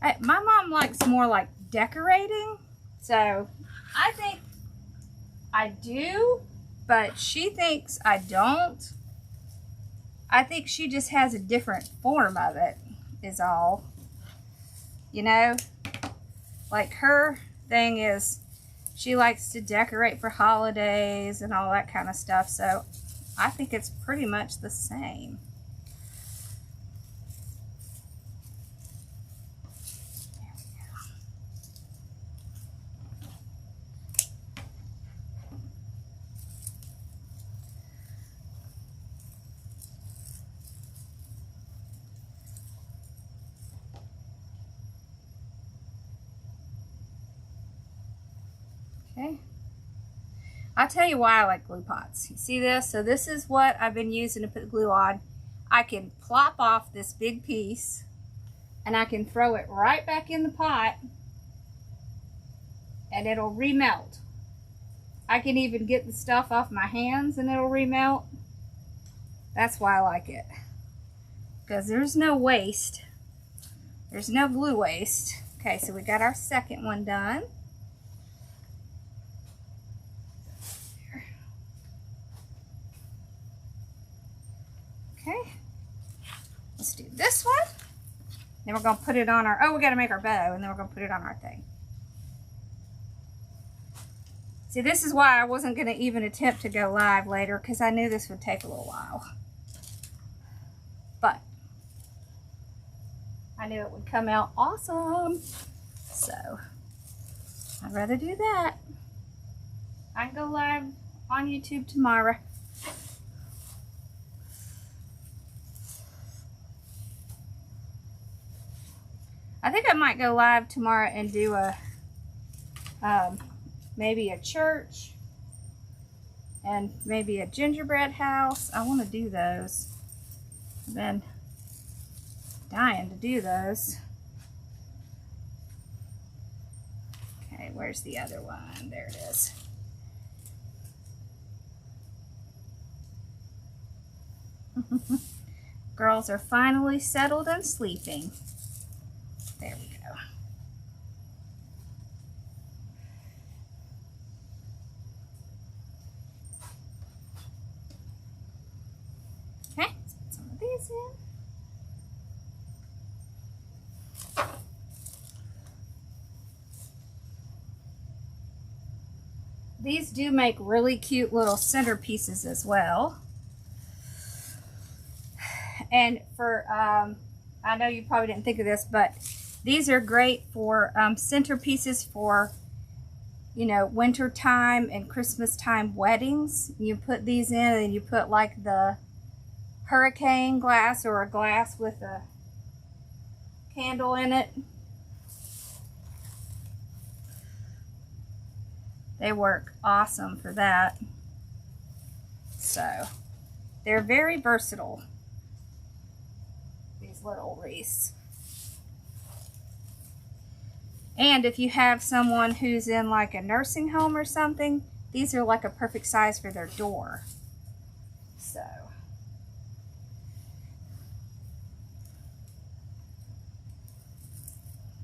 My mom likes more like decorating. So I think I do, but she thinks I don't. I think she just has a different form of it, is all. You know? Like her thing is she likes to decorate for holidays and all that kind of stuff. So I think it's pretty much the same. Okay. I'll tell you why I like glue pots. You see this? So this is what I've been using to put the glue on. I can plop off this big piece and I can throw it right back in the pot and it'll remelt. I can even get the stuff off my hands and it'll remelt. That's why I like it. Because there's no waste. There's no glue waste. Okay, so we got our second one done. Okay, let's do this one. Then we're going to put it on our, oh, we got to make our bow, and then we're going to put it on our thing. See, this is why I wasn't going to even attempt to go live later, because I knew this would take a little while. But I knew it would come out awesome. So I'd rather do that. I can go live on YouTube tomorrow. I think I might go live tomorrow and do a maybe a church and maybe a gingerbread house. I want to do those. I've been dying to do those. Okay, where's the other one? There it is. Girls are finally settled and sleeping. There we go. Okay, let's put some of these in. These do make really cute little centerpieces as well. And for, I know you probably didn't think of this, but these are great for centerpieces for, you know, winter time and Christmas time weddings. You put these in and you put like the hurricane glass or a glass with a candle in it. They work awesome for that. So they're very versatile, these little wreaths. And if you have someone who's in like a nursing home or something, these are like a perfect size for their door. So.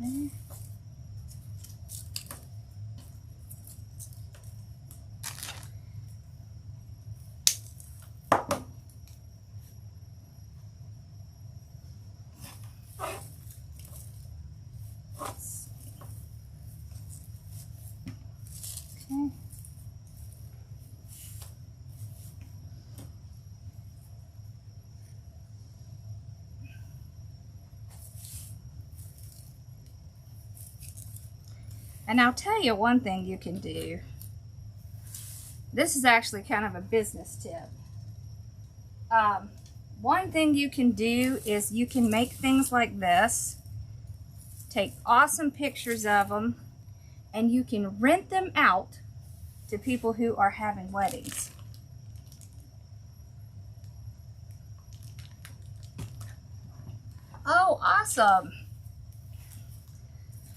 Okay. And I'll tell you one thing you can do. This is actually kind of a business tip. One thing you can do is you can make things like this, take awesome pictures of them, and you can rent them out to people who are having weddings. Oh, awesome.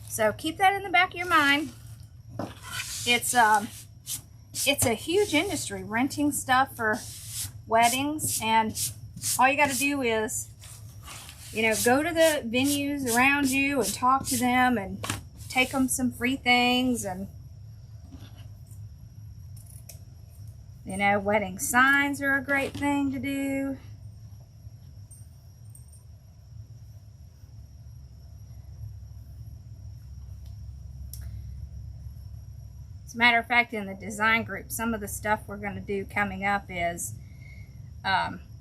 So keep that in the back of your mind. It's a huge industry, renting stuff for weddings, and all you got to do is, you know, go to the venues around you and talk to them and take them some free things. And, you know, wedding signs are a great thing to do. As a matter of fact, in the design group, some of the stuff we're going to do coming up is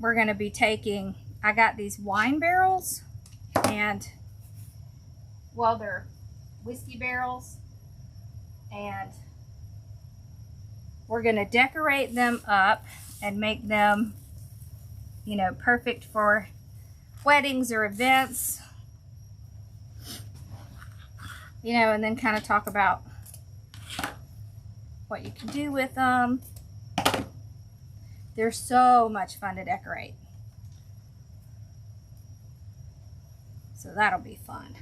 we're going to be taking, I got these wine barrels, and, well, they're whiskey barrels, and we're going to decorate them up and make them, you know, perfect for weddings or events, you know, and then kind of talk about what you can do with them. They're so much fun to decorate. So that'll be fun.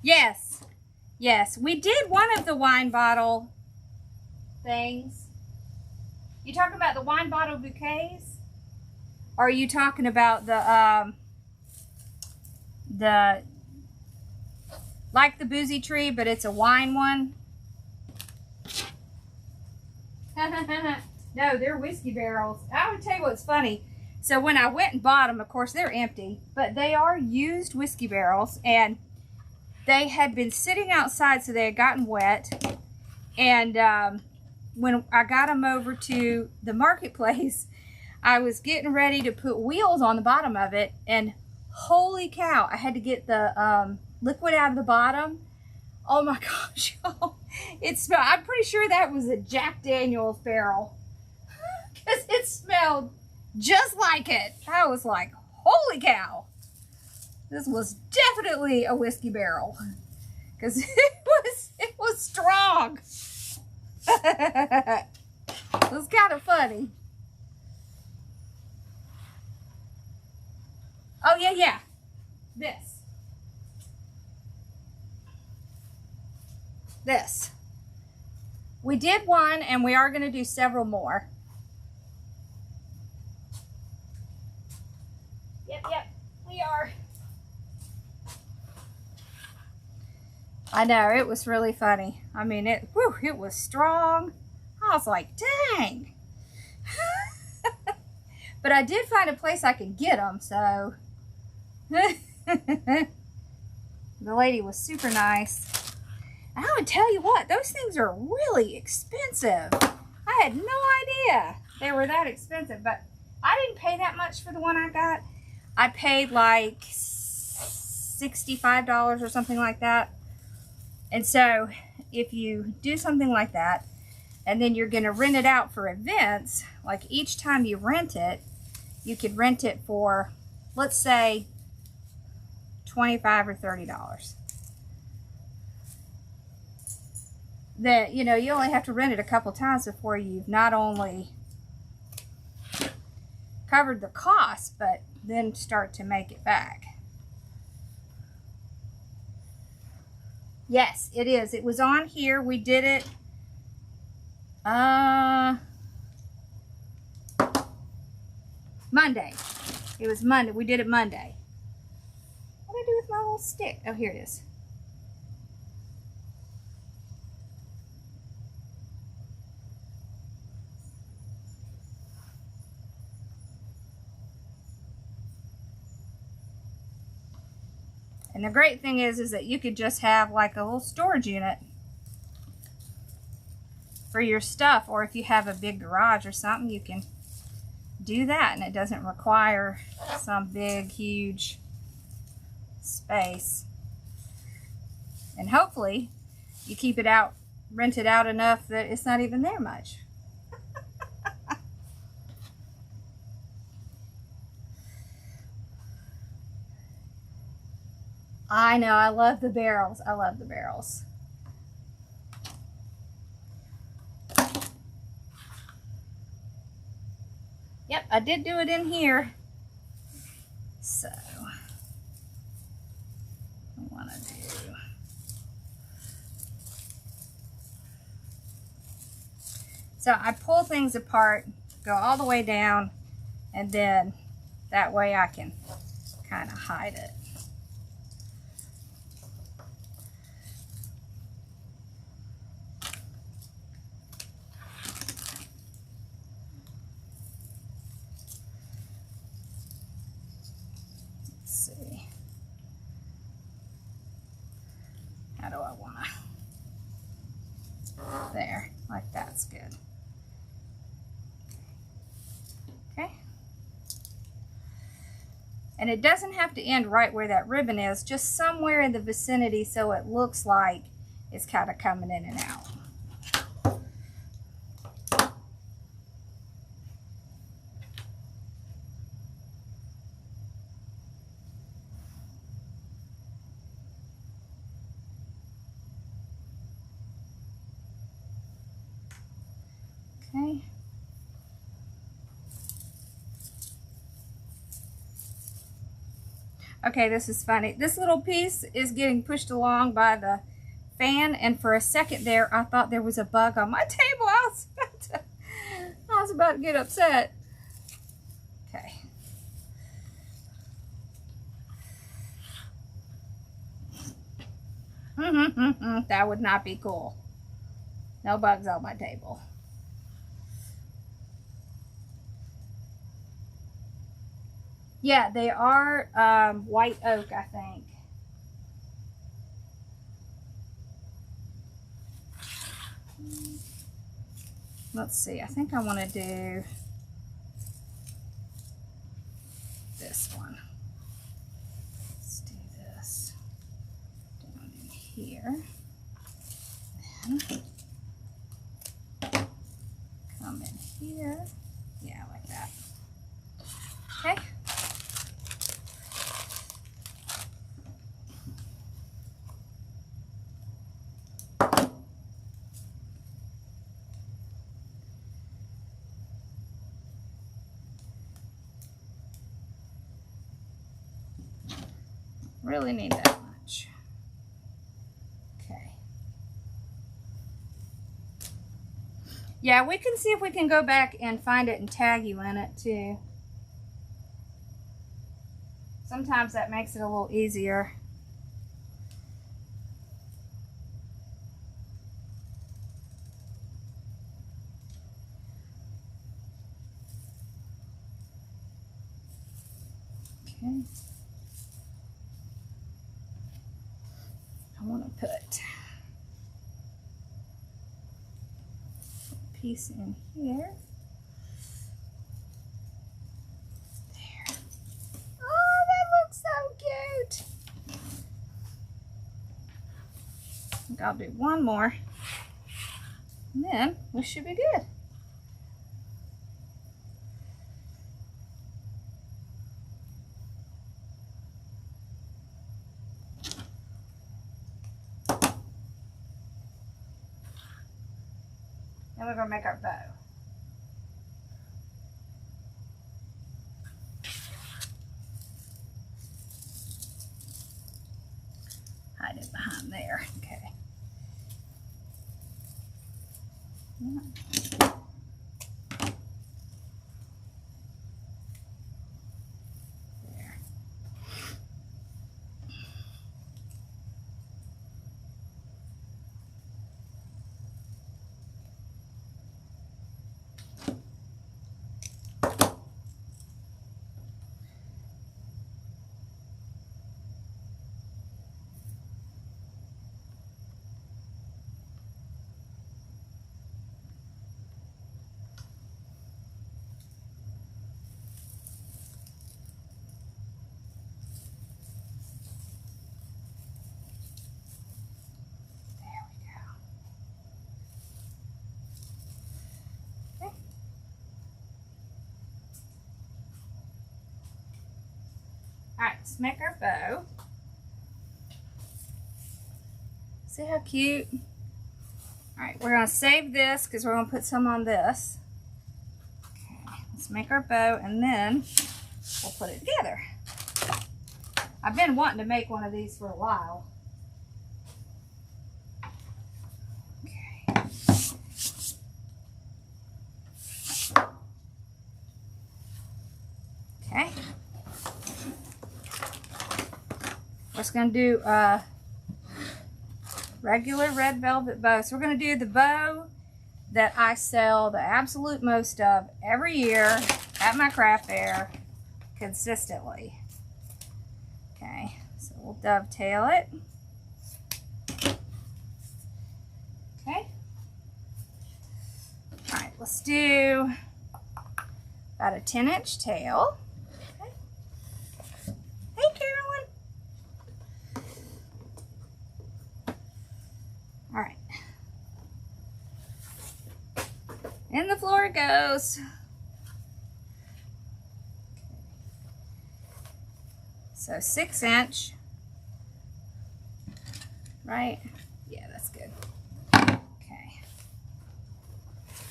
Yes, yes, we did one of the wine bottle things. You talking about the wine bottle bouquets? Or are you talking about the like the boozy tree, but it's a wine one? No, they're whiskey barrels. I would tell you what's funny. So when I went and bought them, of course, they're empty, but they are used whiskey barrels, and they had been sitting outside, so they had gotten wet. And when I got them over to the marketplace, I was getting ready to put wheels on the bottom of it, and holy cow, I had to get the liquid out of the bottom. Oh my gosh, it smelled. I'm pretty sure that was a Jack Daniel's barrel, because it smelled just like it. I was like, holy cow. This was definitely a whiskey barrel, because it was strong. It was kind of funny. Oh yeah. This. We did one, and we are going to do several more. Yep, we are. I know, it was really funny. I mean, it was strong. I was like, dang. But I did find a place I could get them, so. The lady was super nice. And I would tell you what, those things are really expensive. I had no idea they were that expensive, but I didn't pay that much for the one I got. I paid like $65 or something like that. And so if you do something like that, and then you're going to rent it out for events, like each time you rent it, you could rent it for, let's say, $25 or $30. That, you know, you only have to rent it a couple times before you've not only covered the cost, but then start to make it back. Yes, it is. It was on here. We did it Monday. It was Monday. We did it Monday. What did I do with my little stick? Oh, here it is. And the great thing is that you could just have like a little storage unit for your stuff, or if you have a big garage or something, you can do that, and it doesn't require some big, huge space. And hopefully you keep it out, rent it out enough that it's not even there much. I know, I love the barrels. I love the barrels. Yep, I did do it in here. So, I want to do... So I pull things apart, go all the way down, and then that way I can kind of hide it. How do I want to? There, like that's good. Okay. And it doesn't have to end right where that ribbon is, just somewhere in the vicinity so it looks like it's kind of coming in and out. Okay. Okay, this is funny. This little piece is getting pushed along by the fan, and for a second there, I thought there was a bug on my table. I was about to get upset. Okay. That would not be cool. No bugs on my table. Yeah, they are white oak, I think. Let's see, I think I want to do this one. Let's do this down in here. Then come in here. Yeah, like that. Okay. Really need that much. Okay. Yeah, we can see if we can go back and find it and tag you in it too. Sometimes that makes it a little easier. Okay. I want to put a piece in here. There. Oh, that looks so cute. I think I'll do one more. And then we should be good. Then we're going to make our bow. Hide it behind there. Okay. Alright, let's make our bow. See how cute? Alright, we're going to save this because we're going to put some on this. Okay, let's make our bow and then we'll put it together. I've been wanting to make one of these for a while. Okay. Okay. We're just going to do a regular red velvet bow. So we're going to do the bow that I sell the absolute most of every year at my craft fair consistently. Okay, so we'll dovetail it. Okay. All right, let's do about a 10-inch tail. Okay. Hey, Carolyn. All right. In the floor it goes. So 6-inch, right? Yeah, that's good. Okay.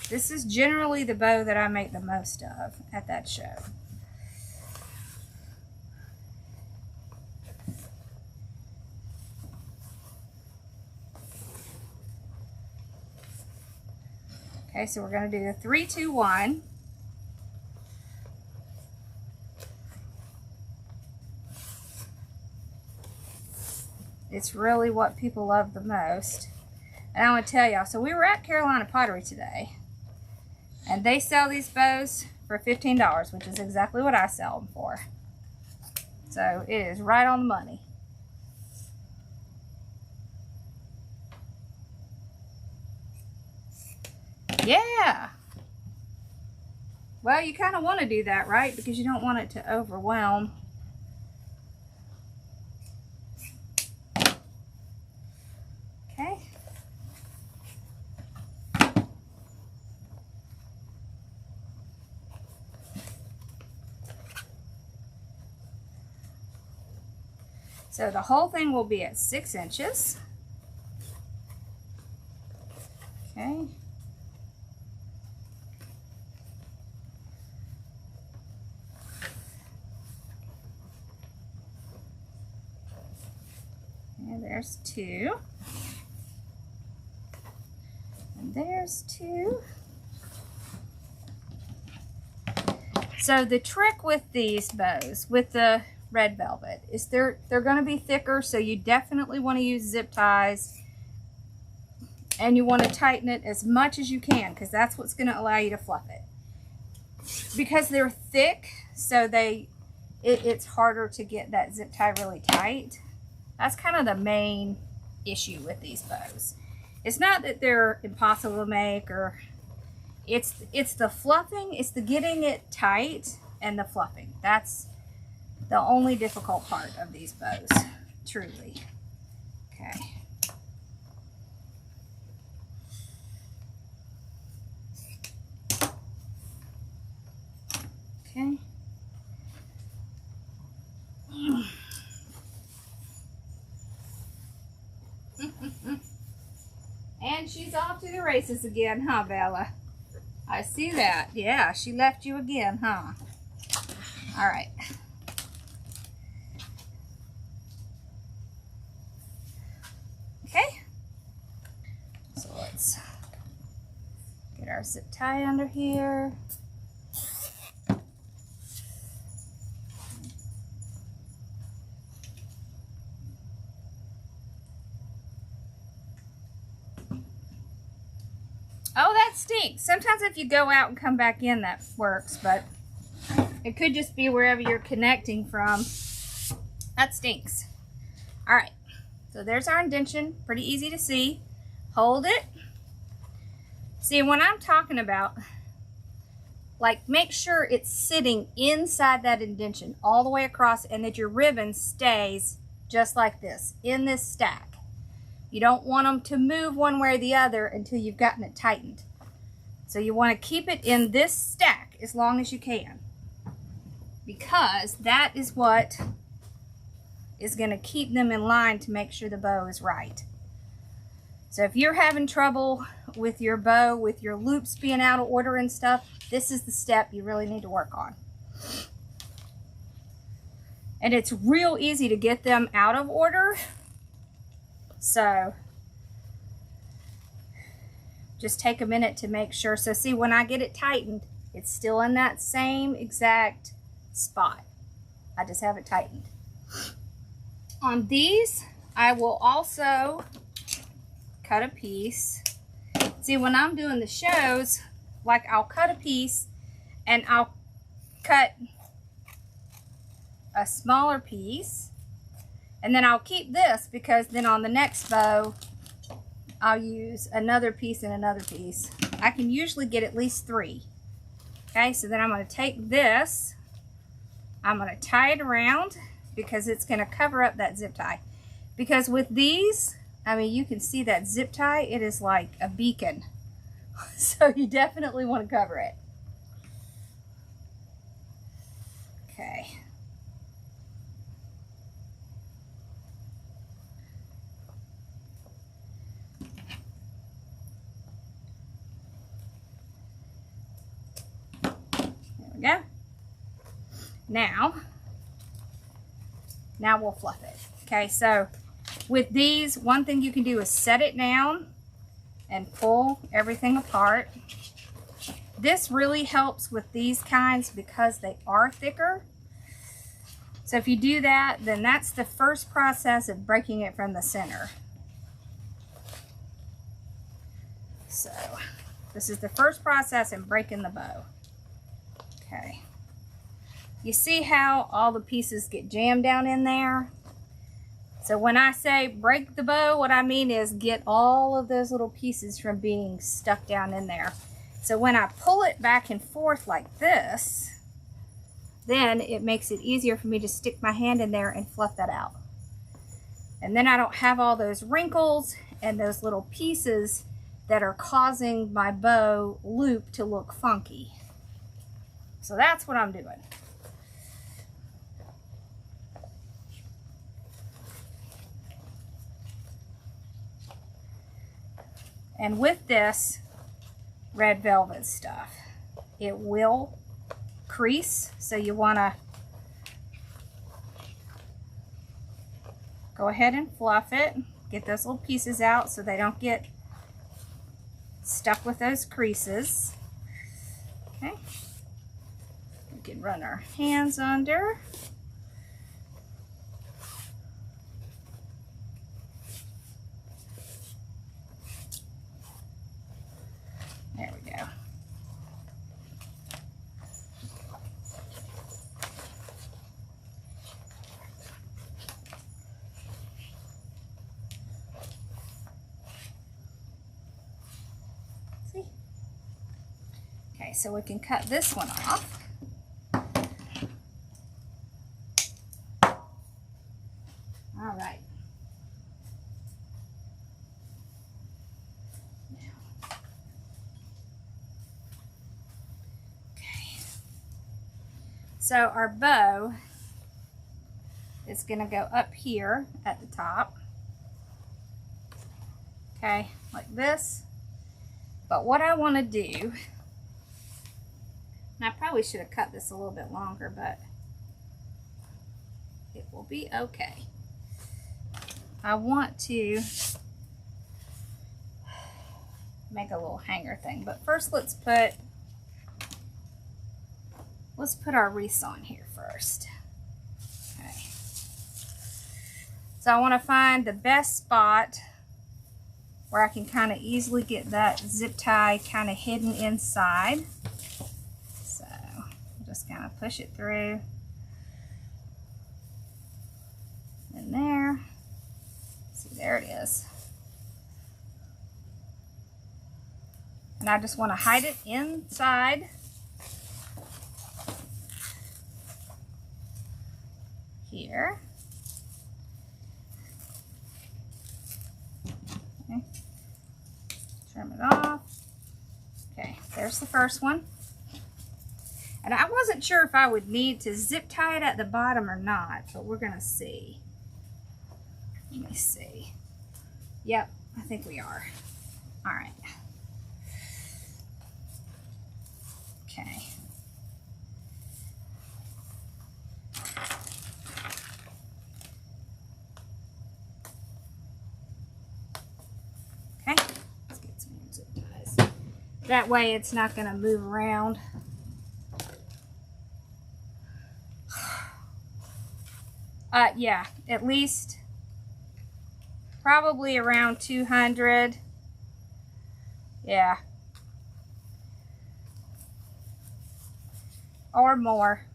This is generally the bow that I make the most of at that show. Okay, so we're going to do the 3, 2, 1. It's really what people love the most. And I want to tell y'all, so we were at Carolina Pottery today, and they sell these bows for $15, which is exactly what I sell them for. So it is right on the money. Yeah. Well, you kind of want to do that, right? Because you don't want it to overwhelm. Okay. So the whole thing will be at 6 inches. Okay. And there's 2. And there's 2. So the trick with these bows, with the red velvet, is they're going to be thicker, so you definitely want to use zip ties, and you want to tighten it as much as you can, because that's what's going to allow you to fluff it. Because they're thick, so it's harder to get that zip tie really tight. That's kind of the main issue with these bows. It's not that they're impossible to make, or it's the fluffing, it's the getting it tight and the fluffing. That's the only difficult part of these bows, truly. Okay. Okay. And she's off to the races again, huh, Bella? I see that. Yeah, she left you again, huh? All right. Okay. So let's get our zip tie under here. Oh, that stinks. Sometimes if you go out and come back in, that works, but it could just be wherever you're connecting from. That stinks. All right, so there's our indentation. Pretty easy to see. Hold it. See, when I'm talking about, like, make sure it's sitting inside that indentation all the way across, and that your ribbon stays just like this, in this stack. You don't want them to move one way or the other until you've gotten it tightened. So you want to keep it in this stack as long as you can, because that is what is going to keep them in line to make sure the bow is right. So if you're having trouble with your bow, with your loops being out of order and stuff, this is the step you really need to work on. And it's real easy to get them out of order. So just take a minute to make sure. So see, when I get it tightened, it's still in that same exact spot. I just have it tightened. On these, I will also cut a piece. See, when I'm doing the shows, like I'll cut a piece and I'll cut a smaller piece, and then I'll keep this because then on the next bow I'll use another piece and another piece. I can usually get at least 3. Okay, so then I'm going to take this, I'm going to tie it around because it's going to cover up that zip tie. Because with these, I mean, you can see that zip tie, it is like a beacon. So you definitely want to cover it. Okay. There we go. Now we'll fluff it. Okay, so with these, one thing you can do is set it down and pull everything apart. This really helps with these kinds because they are thicker. So if you do that, then that's the first process of breaking it from the center. So this is the first process in breaking the bow. Okay. You see how all the pieces get jammed down in there? So when I say break the bow, what I mean is get all of those little pieces from being stuck down in there. So when I pull it back and forth like this, then it makes it easier for me to stick my hand in there and fluff that out. And then I don't have all those wrinkles and those little pieces that are causing my bow loop to look funky. So that's what I'm doing. And with this red velvet stuff, it will crease, so you want to go ahead and fluff it. Get those little pieces out so they don't get stuck with those creases. Okay. We can run our hands under. There we go. See? Okay, so we can cut this one off. All right. So our bow is going to go up here at the top, okay, like this. But what I want to do, and I probably should have cut this a little bit longer, but it will be okay. I want to make a little hanger thing, but first let's put our wreaths on here first. Okay. So I want to find the best spot where I can kind of easily get that zip tie kind of hidden inside. So just kind of push it through. And there. See, there it is. And I just want to hide it inside. Here. Okay. Trim it off. Okay, there's the first one. And I wasn't sure if I would need to zip tie it at the bottom or not, but we're going to see. Let me see. Yep, I think we are. All right. Okay. Okay, let's get some zip ties. That way it's not going to move around. Yeah, at least probably around 200. Yeah. Or more.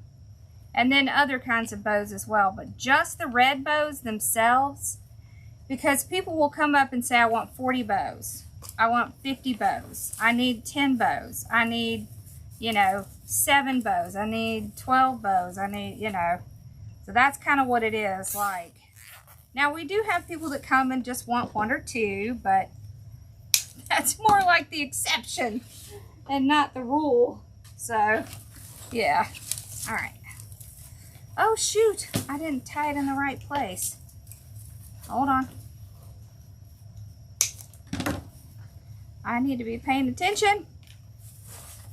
And then other kinds of bows as well, but just the red bows themselves, because people will come up and say, I want 40 bows. I want 50 bows. I need 10 bows. I need, you know, 7 bows. I need 12 bows. I need, you know. So that's kind of what it is like. Now, we do have people that come and just want 1 or 2, but that's more like the exception and not the rule. So, yeah. All right. Oh, shoot. I didn't tie it in the right place. Hold on. I need to be paying attention.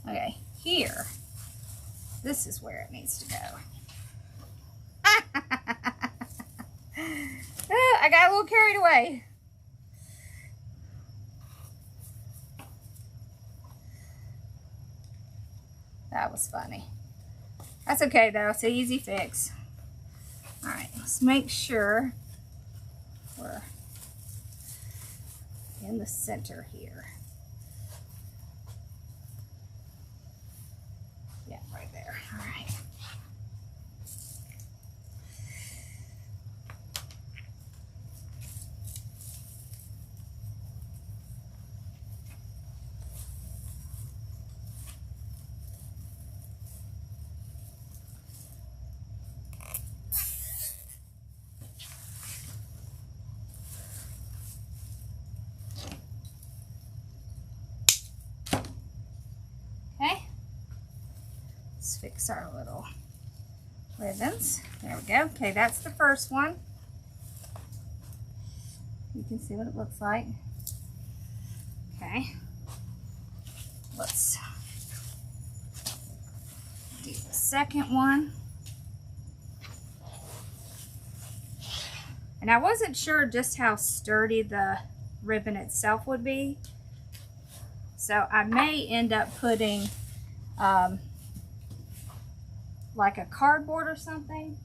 Okay, here. This is where it needs to go. I got a little carried away. That was funny. That's okay though, it's an easy fix. Alright, let's make sure we're in the center here. Yeah, right there. Alright. Fix our little ribbons. There we go. Okay, that's the first one. You can see what it looks like. Okay. Let's do the second one. And I wasn't sure just how sturdy the ribbon itself would be. So I may end up putting like a cardboard or something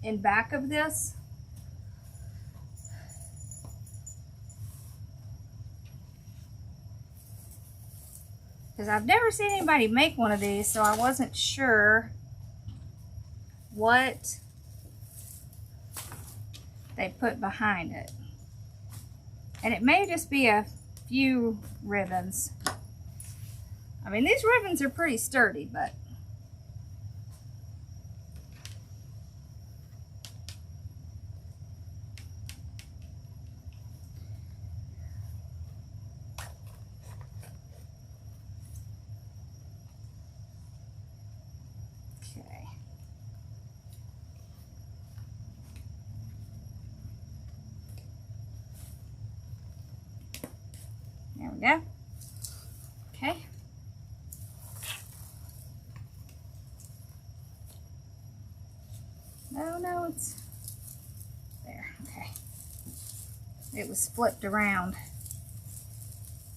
in back of this. Because I've never seen anybody make one of these, so I wasn't sure what they put behind it. And it may just be a few ribbons. I mean, these ribbons are pretty sturdy, but okay. There we go. Okay. No, it's there. Okay. It was flipped around.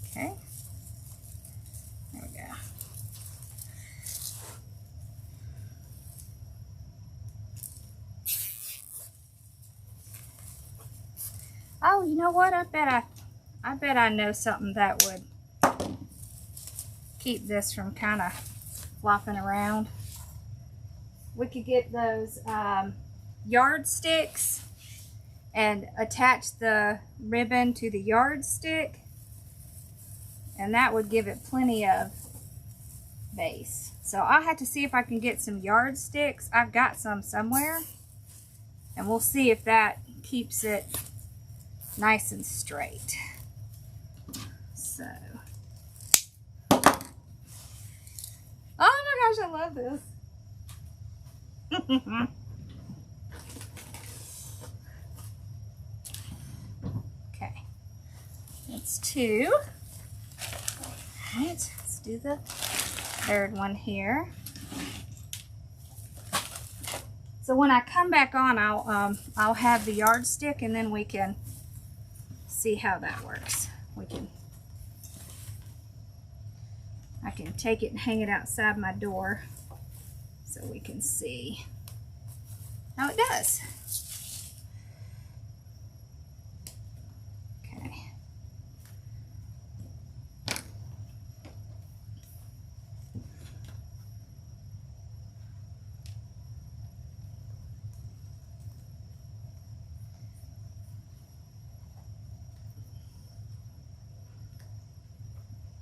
Okay. There we go. Oh, you know what? I bet I know something that would keep this from kind of flopping around. We could get those yardsticks and attach the ribbon to the yardstick, and that would give it plenty of base. So I'll have to see if I can get some yardsticks. I've got some somewhere, and we'll see if that keeps it nice and straight. So, oh my gosh, I love this. That's 2. All right, let's do the 3rd one here. So when I come back on, I'll have the yardstick, and then we can see how that works. I can take it and hang it outside my door so we can see how it does. Okay.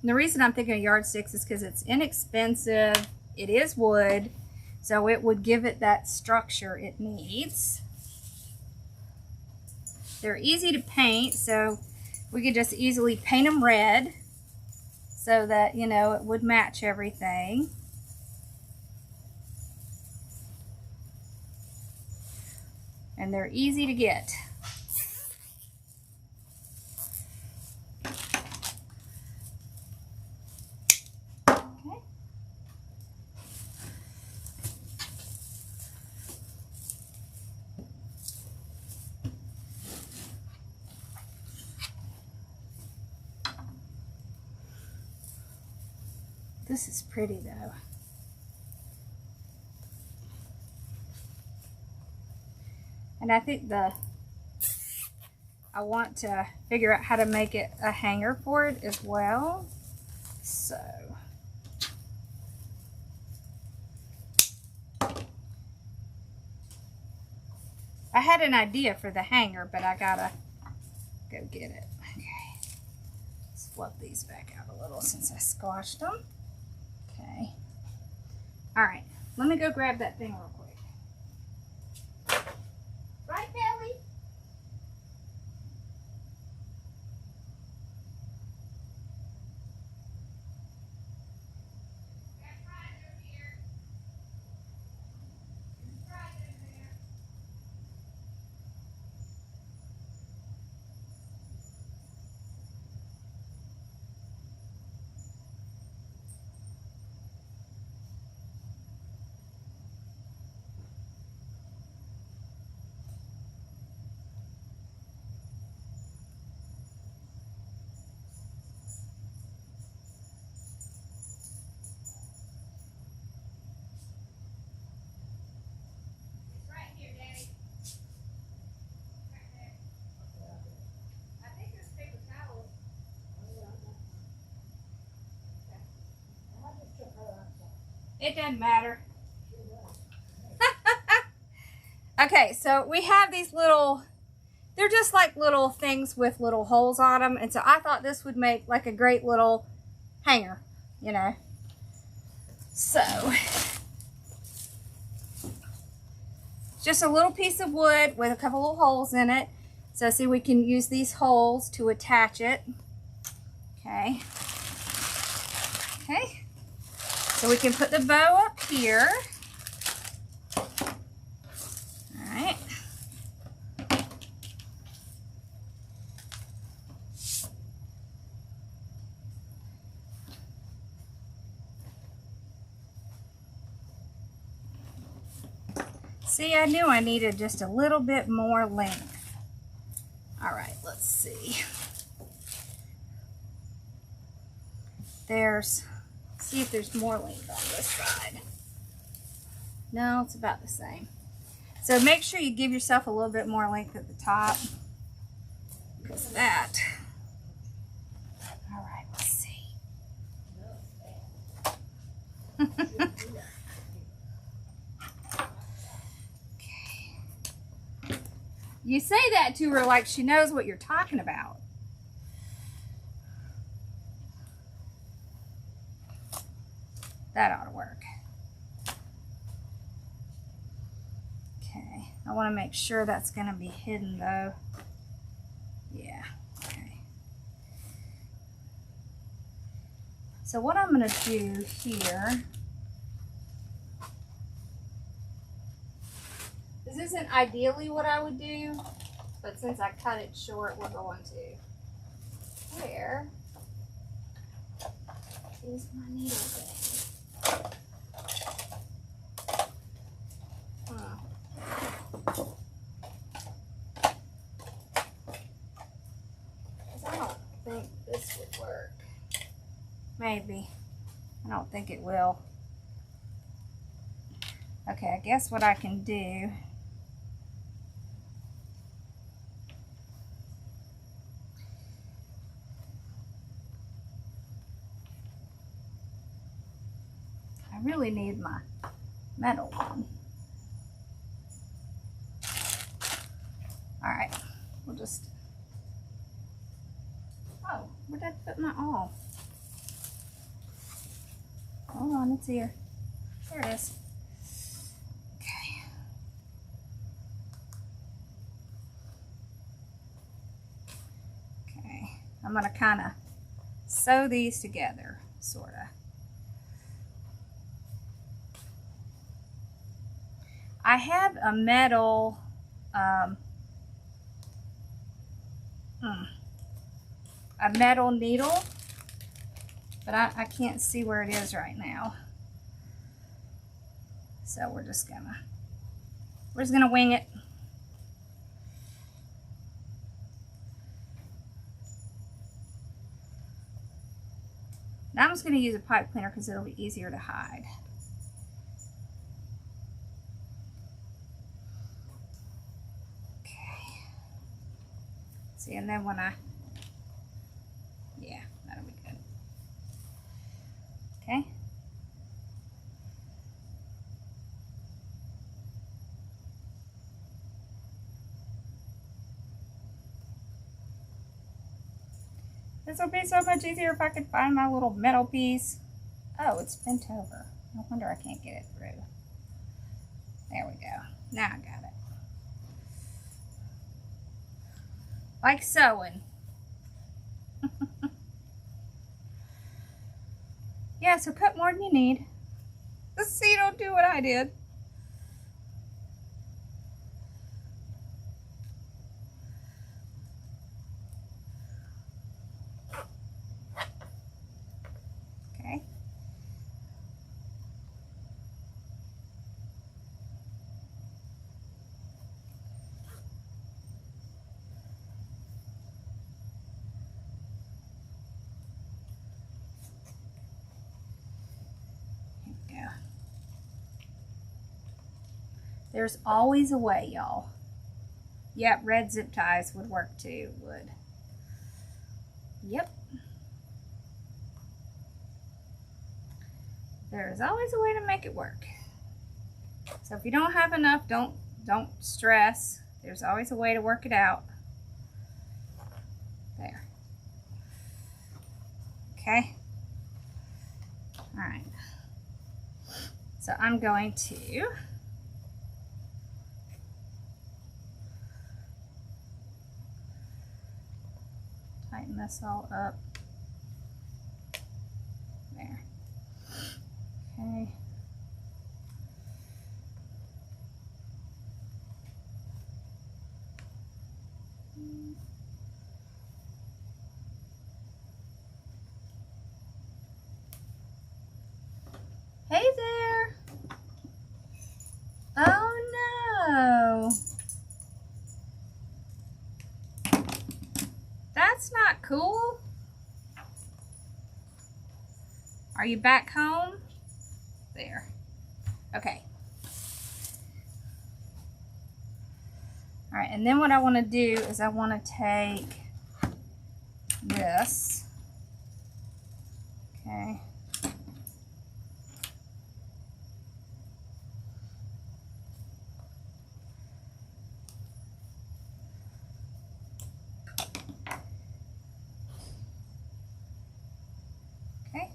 And the reason I'm thinking of yardsticks is because it's inexpensive. It is wood, so it would give it that structure it needs. They're easy to paint, so we could just easily paint them red so that, you know, it would match everything. And they're easy to get. Okay. This is pretty though. And I think I want to figure out how to make it a hanger for it as well. So I had an idea for the hanger, but I gotta go get it. Okay. Let's fluff these back out a little since I squashed them. Okay. All right. Let me go grab that thing real quick. Right, Kelly? It doesn't matter. Okay, so we have these little, they're just like little things with little holes on them. And so I thought this would make like a great little hanger, you know. So, just a little piece of wood with a couple little holes in it. So see, we can use these holes to attach it. Okay. Okay. So we can put the bow up here. All right. See, I knew I needed just a little bit more length. All right, let's see. See if there's more length on this side. No, it's about the same. So make sure you give yourself a little bit more length at the top, because of that. All right, let's see. Okay. You say that to her like she knows what you're talking about. That ought to work. Okay, I want to make sure that's going to be hidden though. Yeah, okay. So what I'm going to do here, this isn't ideally what I would do, but since I cut it short, we're going to. where is my needle thing? I don't think this would work. Maybe. I don't think it will. Okay, I guess what I can do, I really need my metal one. All right, we'll just, oh, where did I put my awl? Hold on, it's here. There it is. Okay. Okay, I'm gonna kind of sew these together, sort of. I have a metal, needle, but I can't see where it is right now. So we're just gonna wing it. Now I'm just gonna use a pipe cleaner because it'll be easier to hide. Okay. See, and then when yeah, that'll be good. Okay. This would be so much easier if I could find my little metal piece. Oh, it's bent over. No wonder I can't get it through. There we go. Now I got it. Like sewing. Yeah, so cut more than you need. So you don't do what I did. Okay. There's always a way, y'all. Yep, red zip ties would work too, would. Yep. There's always a way to make it work. So if you don't have enough, don't stress. There's always a way to work it out. There. Okay. All right. So I'm going to tighten this all up. There. Okay. Hey there. Oh no. That's not cool. Are you back home? There. Okay. All right, and then what I want to do is I want to take this. Okay. Okay.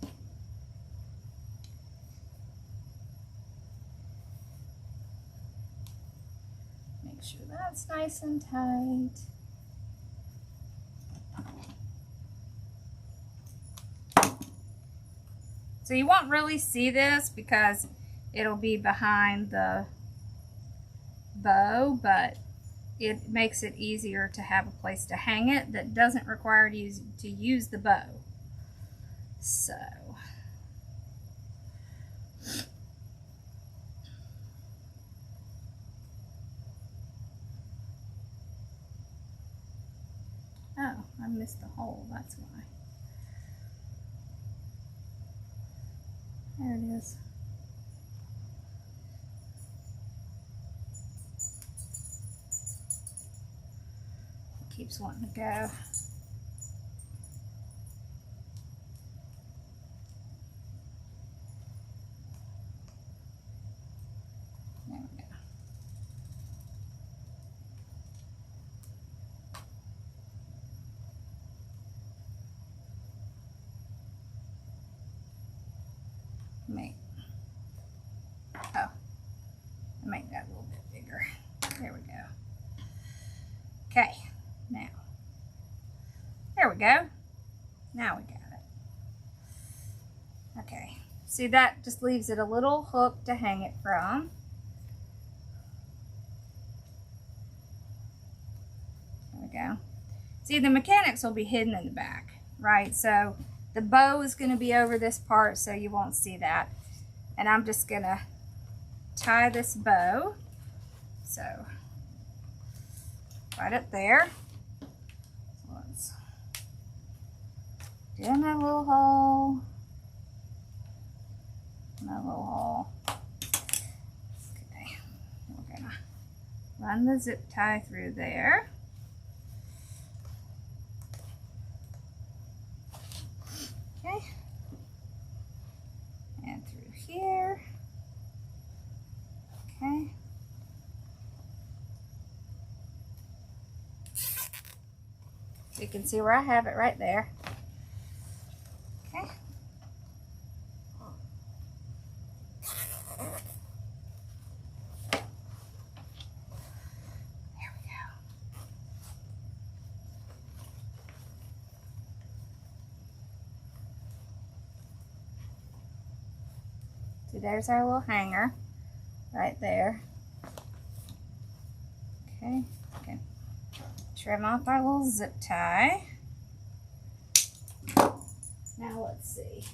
Make sure that's nice and tight. So you won't really see this because it'll be behind the bow, but it makes it easier to have a place to hang it that doesn't require you to use the bow. So oh, I missed the hole, that's why. There it is. It keeps wanting to go. There we go. Make that a little bit bigger. There we go. Okay, now, there we go. Now we got it. Okay, see, that just leaves it a little hook to hang it from. There we go. See, the mechanics will be hidden in the back, right? So the bow is going to be over this part, so you won't see that. And I'm just going to tie this bow, so right up there. So let's do my little hole, Okay, we're gonna run the zip tie through there. Okay, and through here. Okay. So you can see where I have it right there. Okay. There we go. See, there's our little hanger. Right there. Okay, okay. Trim off our little zip tie. Now let's see.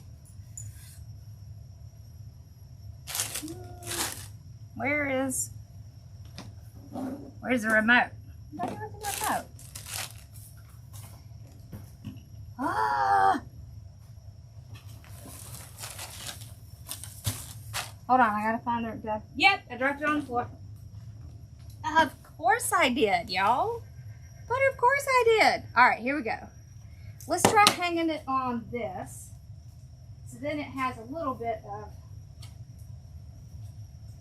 Where's the remote? Where's the remote? Ah! Hold on, I gotta find it. Yep, I dropped it on the floor. Of course I did, y'all. But of course I did. All right, here we go. Let's try hanging it on this. So then it has a little bit of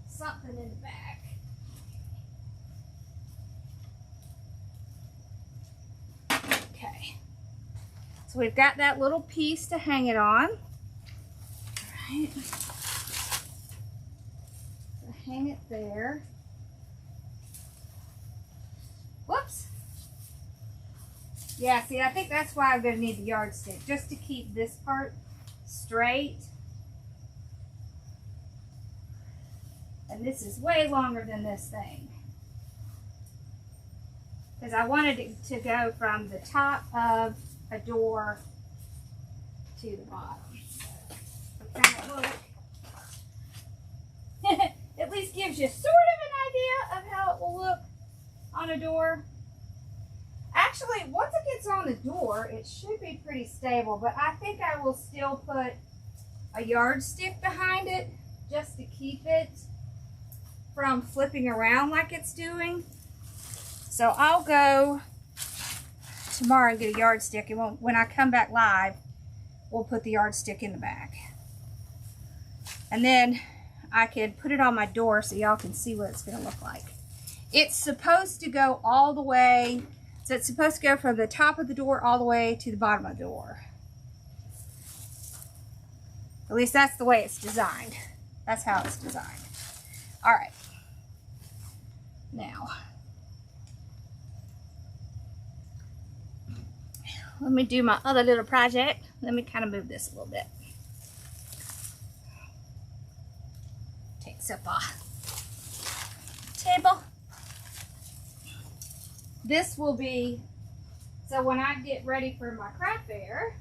something in the back. Okay. So we've got that little piece to hang it on. All right. Hang it there. Whoops. Yeah, see, I think that's why I'm going to need the yardstick, just to keep this part straight. And this is way longer than this thing, because I wanted it to go from the top of a door to the bottom. So kind of look. At least gives you sort of an idea of how it will look on a door. Actually, once it gets on the door, it should be pretty stable, but I think I will still put a yardstick behind it just to keep it from flipping around like it's doing. So I'll go tomorrow and get a yardstick, and when I come back live, we'll put the yardstick in the back. And then I can put it on my door so y'all can see what it's going to look like. It's supposed to go all the way, so it's supposed to go from the top of the door all the way to the bottom of the door. At least that's the way it's designed. That's how it's designed. All right. Now, let me do my other little project. Let me kind of move this a little bit. Take this up off the table. this will be, so when I get ready for my craft fair.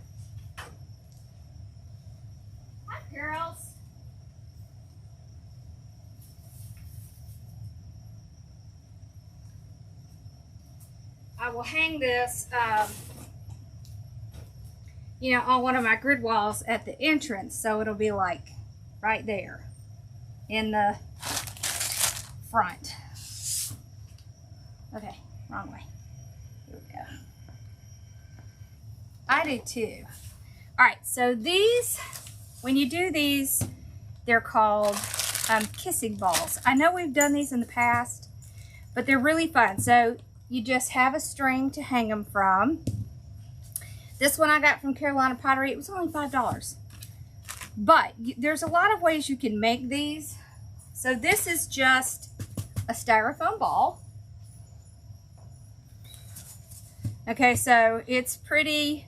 Hi, girls. I will hang this, you know, on one of my grid walls at the entrance. So it'll be like right there in the front. Okay, wrong way. Here we go. I do too. All right, so these, when you do these, they're called kissing balls. I know we've done these in the past, but they're really fun. So you just have a string to hang them from. This one I got from Carolina Pottery. It was only $5. But there's a lot of ways you can make these. So this is just a styrofoam ball. Okay, so it's pretty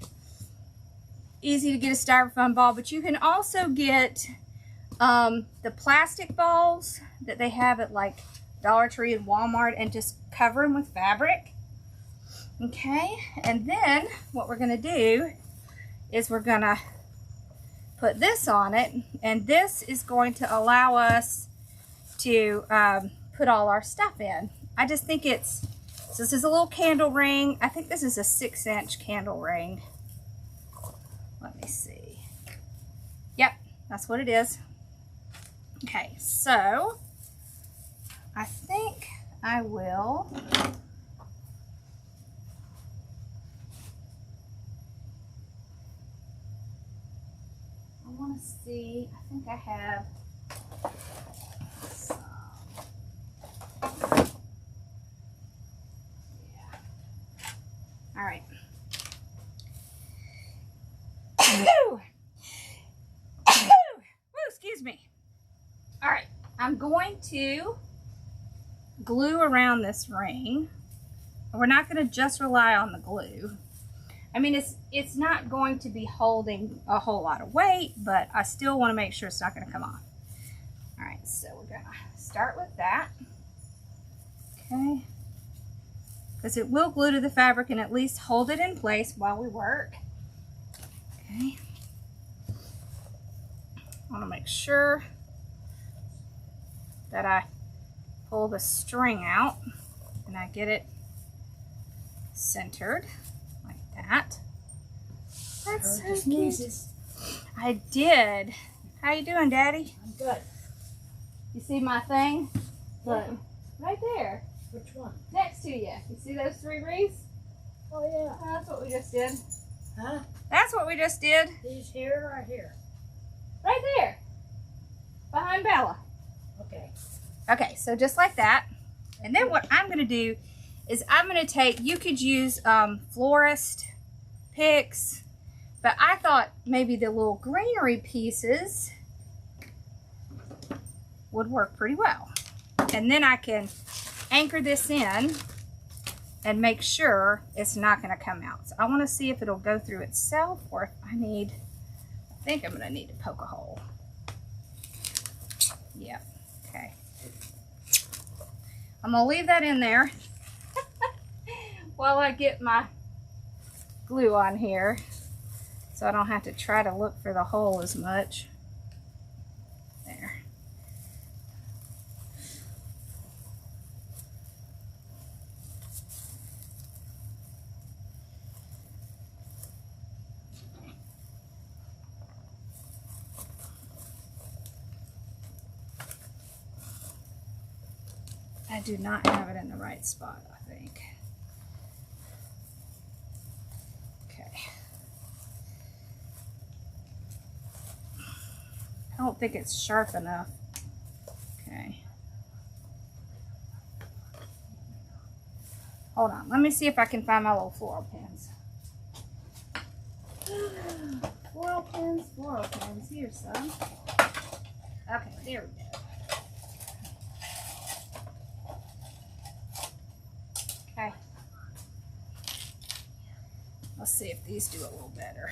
easy to get a styrofoam ball, but you can also get the plastic balls that they have at like Dollar Tree and Walmart and just cover them with fabric. Okay, and then what we're going to do is we're going to put this on it, and this is going to allow us to put all our stuff in. I just think it's, so this is a little candle ring. I think this is a 6-inch candle ring. Let me see. Yep, that's what it is. Okay, so I think I will want to see, I think I have some. Yeah. All right. Woo, excuse me. All right, I'm going to glue around this ring. We're not going to just rely on the glue. I mean, it's not going to be holding a whole lot of weight, but I still want to make sure it's not going to come off. All right, so we're going to start with that. Okay. Because it will glue to the fabric and at least hold it in place while we work. Okay. I want to make sure that I pull the string out and I get it centered. That. That's so cute. I did. How you doing, Daddy? I'm good. You see my thing? Look, Yeah. right there. Which one? Next to you. You see those 3 wreaths? Oh yeah. Oh, that's what we just did. Huh? That's what we just did. These here or right here? Right there. Behind Bella. Okay. Okay, so just like that. And then what I'm going to do is I'm going to take, you could use florist picks, but I thought maybe the little greenery pieces would work pretty well. And then I can anchor this in and make sure it's not going to come out. So I want to see if it'll go through itself or if I think I'm going to need to poke a hole. Yep. Okay. I'm going to leave that in there while I get my glue on here so I don't have to try to look for the hole as much. There. I do not have it in the right spot, I think. Okay. I don't think it's sharp enough. Okay. Hold on. Let me see if I can find my little floral pins. Floral pins, floral pins. Here's some. Okay, there we go. Okay. Let's see if these do a little better.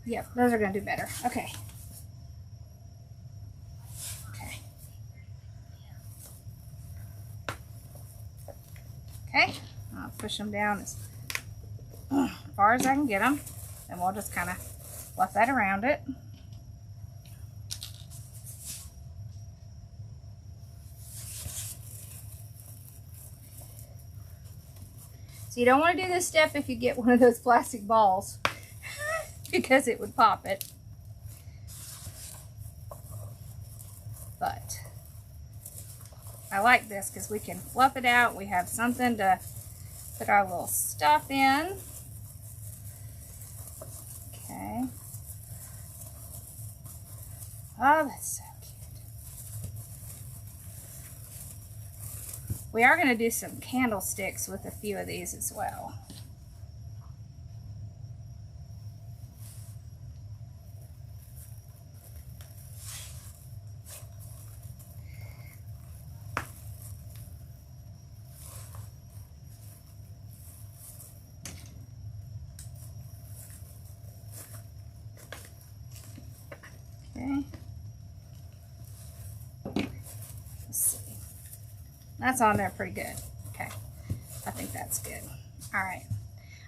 Yep, those are going to do better. Okay. Okay. Okay, I'll push them down as far as I can get them, and we'll just kind of fluff that around it. So you don't want to do this step if you get one of those plastic balls because it would pop it. But I like this because we can fluff it out. We have something to put our little stuff in. Okay. Oh, that's so cute. We are going to do some candlesticks with a few of these as well. Okay. Let's see. That's on there pretty good. Okay. I think that's good. All right.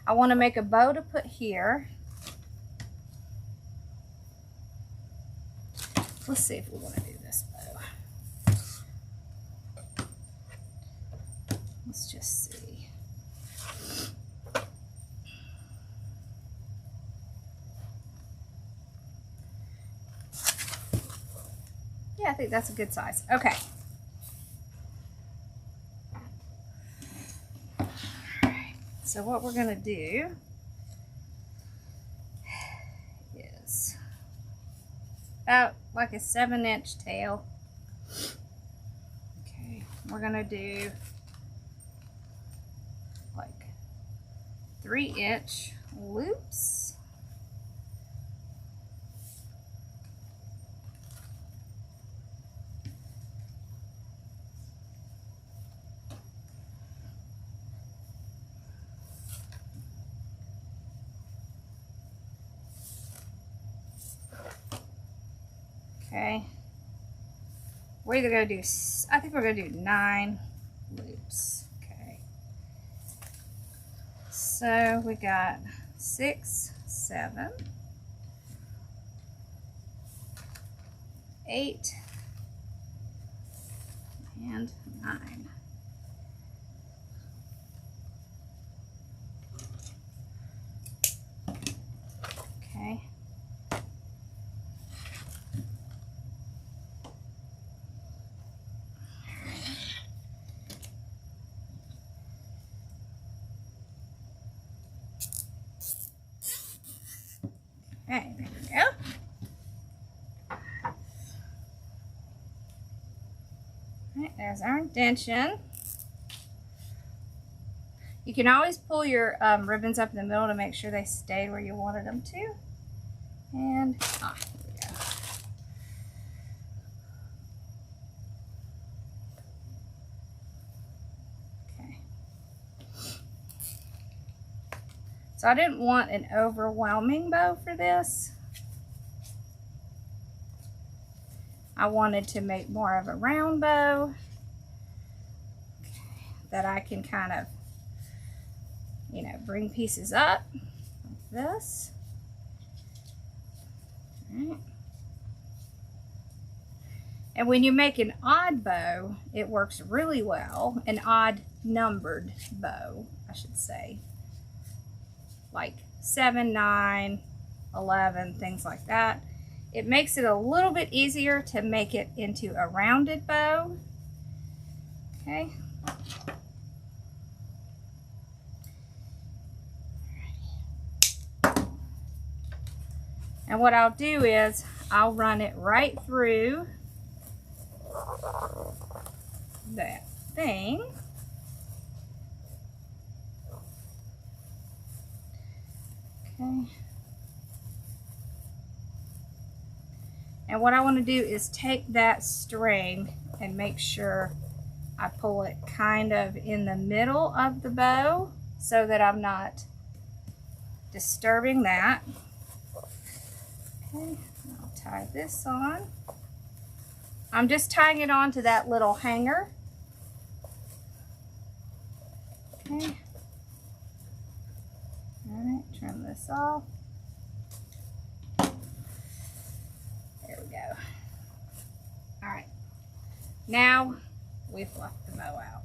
I want to make a bow to put here. Let's see if we want to do this bow. Let's just see. Yeah, I think that's a good size. Okay. Alright, so what we're going to do is about like a 7-inch tail. Okay, we're going to do like 3-inch loops. Okay, we're either going to do, I think we're going to do 9 loops. Okay, so we got 6, 7, 8, and 9. Okay. Okay, there we go. Alright, there's our indention. You can always pull your ribbons up in the middle to make sure they stayed where you wanted them to. And, here we go. Okay. So I didn't want an overwhelming bow for this. I wanted to make more of a round bow that I can kind of, you know, bring pieces up like this. All right. And when you make an odd bow, it works really well. An odd numbered bow, I should say. Like 7, 9, 11, things like that. It makes it a little bit easier to make it into a rounded bow. Okay. And what I'll do is I'll run it right through that thing. Okay. And what I want to do is take that string and make sure I pull it kind of in the middle of the bow so that I'm not disturbing that. Okay, I'll tie this on. I'm just tying it on to that little hanger. Okay. Alright, trim this off. There we go. Alright. Now we've left the mow out.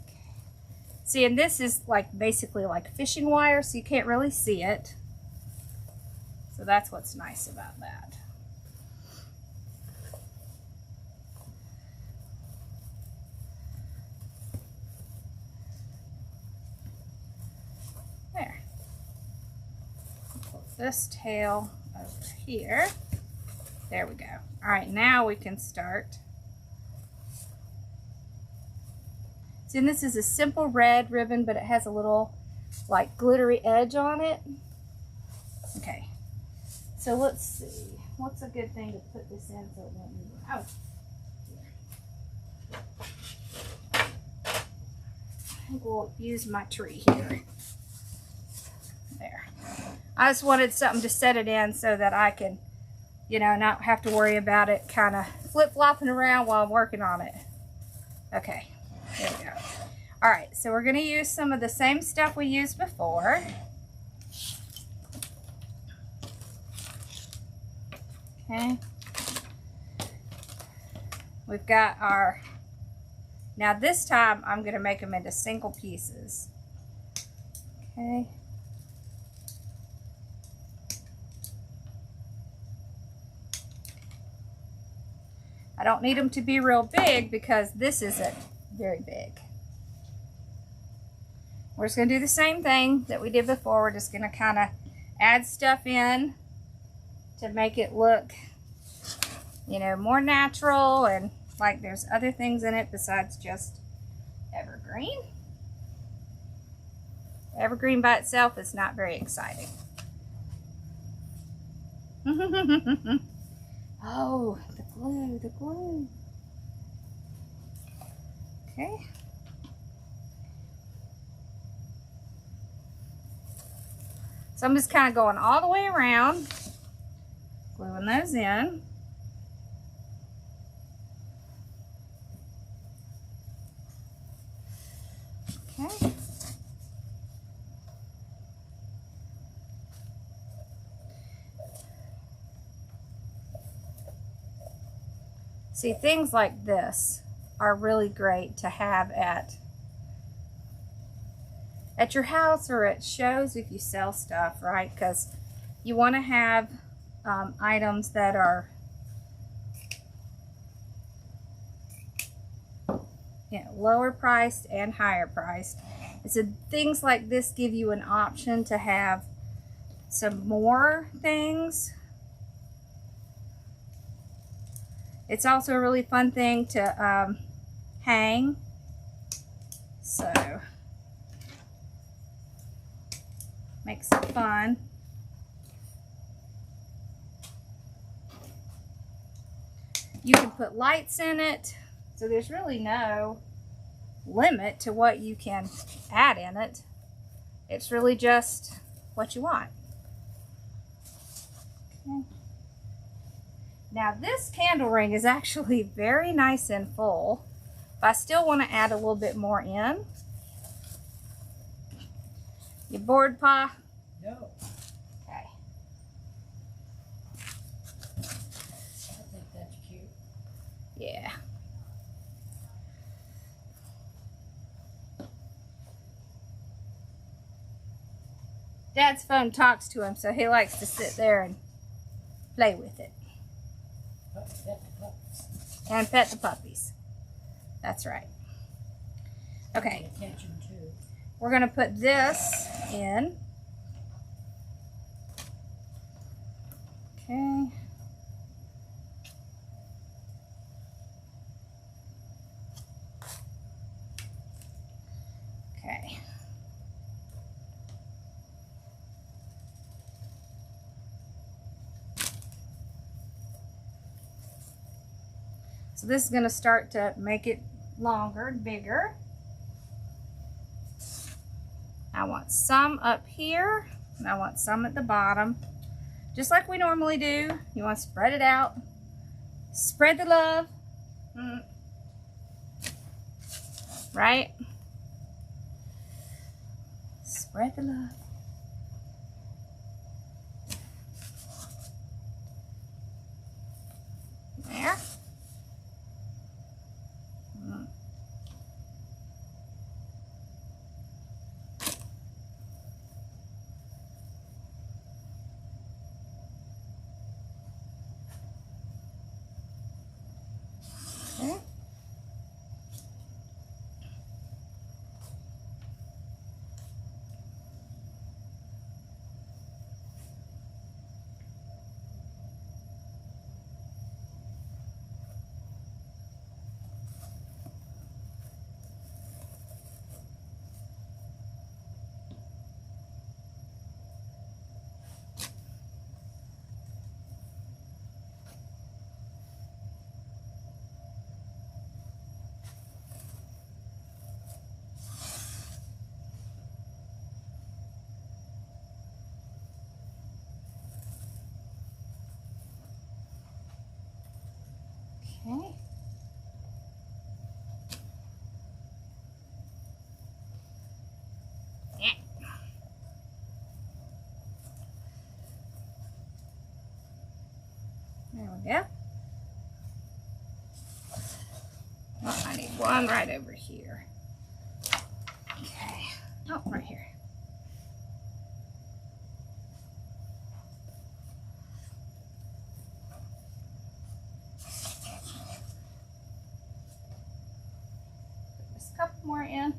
Okay. See, and this is like basically like fishing wire, so you can't really see it. So that's what's nice about that. There. Put this tail over here. There we go. All right, now we can start. See, and this is a simple red ribbon, but it has a little like glittery edge on it. Okay. So let's see, what's a good thing to put this in so it won't move? Oh, here. I think we'll use my tree here. There. I just wanted something to set it in so that I can, you know, not have to worry about it kind of flip-flopping around while I'm working on it. Okay, there we go. All right, so we're going to use some of the same stuff we used before. Okay, we've got our, now this time I'm going to make them into single pieces. Okay. I don't need them to be real big because this isn't very big. We're just going to do the same thing that we did before. We're just going to kind of add stuff in to make it look, you know, more natural and like there's other things in it besides just evergreen. Evergreen by itself is not very exciting. Oh, the glue, the glue. Okay. So I'm just kind of going all the way around, gluing those in. Okay. See, things like this are really great to have at your house or at shows if you sell stuff, right? Because you want to have items that are, you know, lower priced and higher priced. And so things like this give you an option to have some more things. It's also a really fun thing to hang. So makes it fun. You can put lights in it, so there's really no limit to what you can add in it. It's really just what you want. Okay. Now this candle ring is actually very nice and full, but I still want to add a little bit more in. You bored, Pa? No. Okay. I think that's cute. Yeah. Dad's phone talks to him, so he likes to sit there and play with it. And pet the puppies. That's right. Okay. Attention to. We're going to put this in. Okay. Okay. So this is going to start to make it longer and bigger. I want some up here, and I want some at the bottom. Just like we normally do. You want to spread it out. Spread the love. right? Spread the love. There. Okay. Okay. Yeah. There we go. Oh, I need one right over here. Okay. Oh, right here. Put just a couple more in.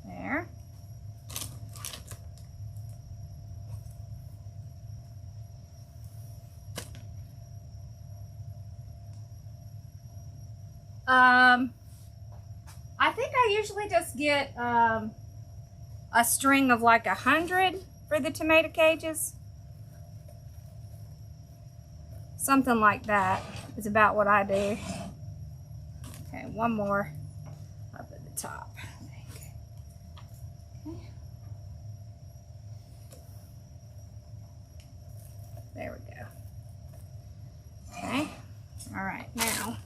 There. I think I usually just get a string of like 100 for the tomato cages. Something like that is about what I do. Okay, one more up at the top. Okay. There we go. Okay. All right, now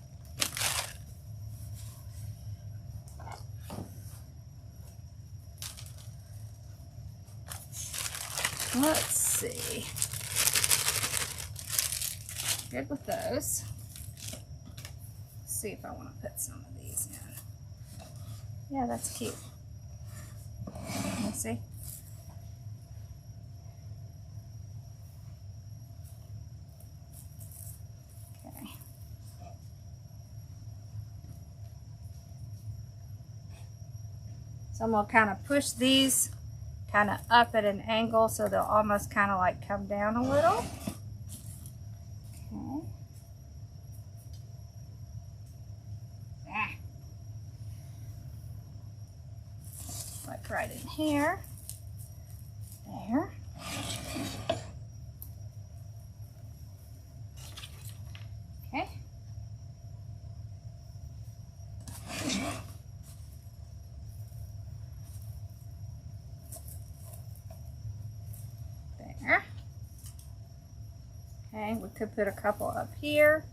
let's see. Good with those. Let's see if I want to put some of these in. Yeah, that's cute. Let me see. Okay. So I'm going to kind of push these kind of up at an angle so they'll almost kind of like come down a little. Okay. Like right in here. There. Okay. There. Okay, we could put a couple up here.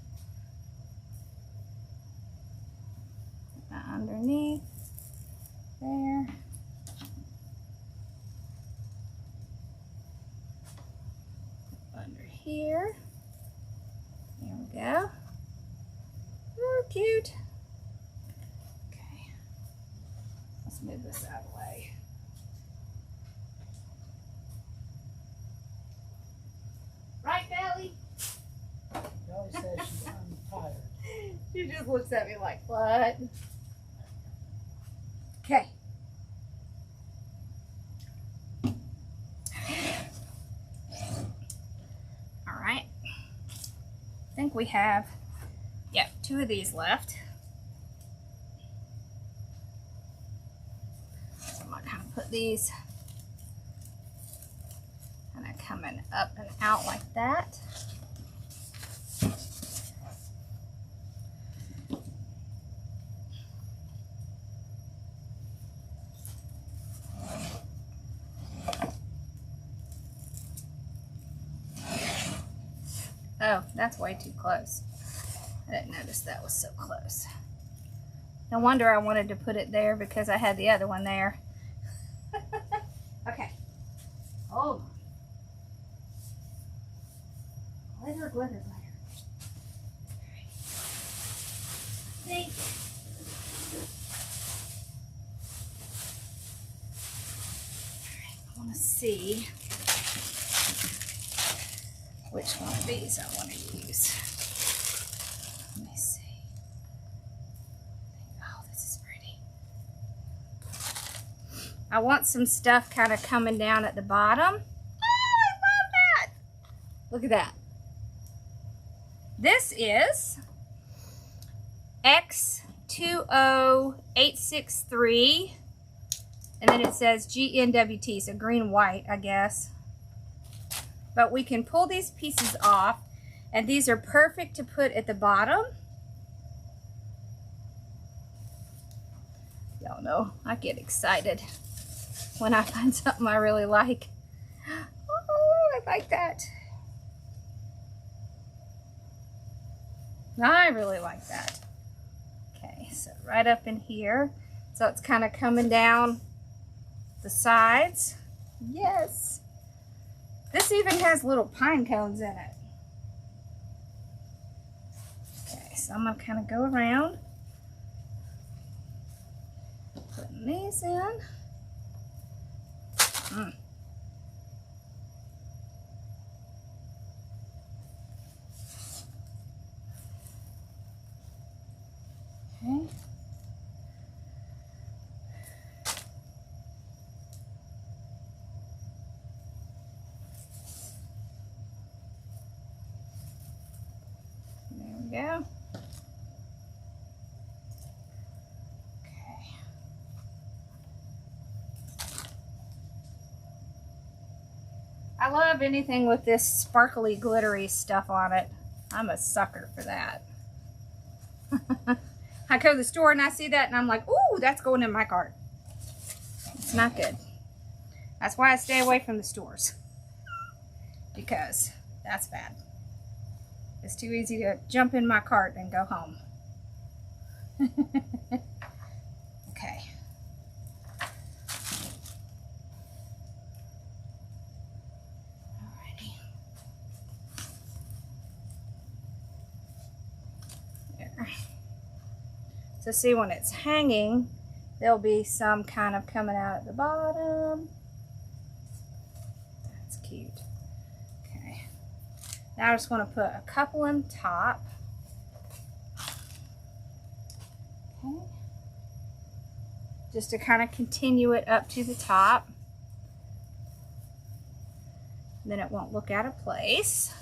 Underneath. There. Under here. There we go. Oh, cute. Okay. Let's move this out of the way. Right, Belly? Belly says she's tired. She just looks at me like, what? Okay. All right. I think we have, yeah, 2 of these left. So I'm gonna kind of put these kind of coming up and out like that. Oh, that's way too close. I didn't notice that was so close. No wonder I wanted to put it there because I had the other one there. Okay. Hold on. Glitter, glitter, glitter. I think I want to see which one of these I want to use. Let me see. Oh, this is pretty. I want some stuff kind of coming down at the bottom. Oh, I love that. Look at that. This is X20863, and then it says GNWT, so green white, I guess. But we can pull these pieces off, and these are perfect to put at the bottom. Y'all know I get excited when I find something I really like. Oh, I like that. I really like that. Okay, so right up in here. So it's kind of coming down the sides. Yes. This even has little pine cones in it. Okay, so I'm going to kind of go around. Putting these in. Okay. There we go. Okay. I love anything with this sparkly, glittery stuff on it. I'm a sucker for that. I go to the store and I see that and I'm like, ooh, that's going in my cart. It's not good. That's why I stay away from the stores. Because that's bad. It's too easy to jump in my cart and go home. Okay. Alrighty. There. So see, when it's hanging, there'll be some kind of coming out at the bottom. That's cute. Okay. Now I just want to put a couple on top. Okay. Just to kind of continue it up to the top. Then it won't look out of place.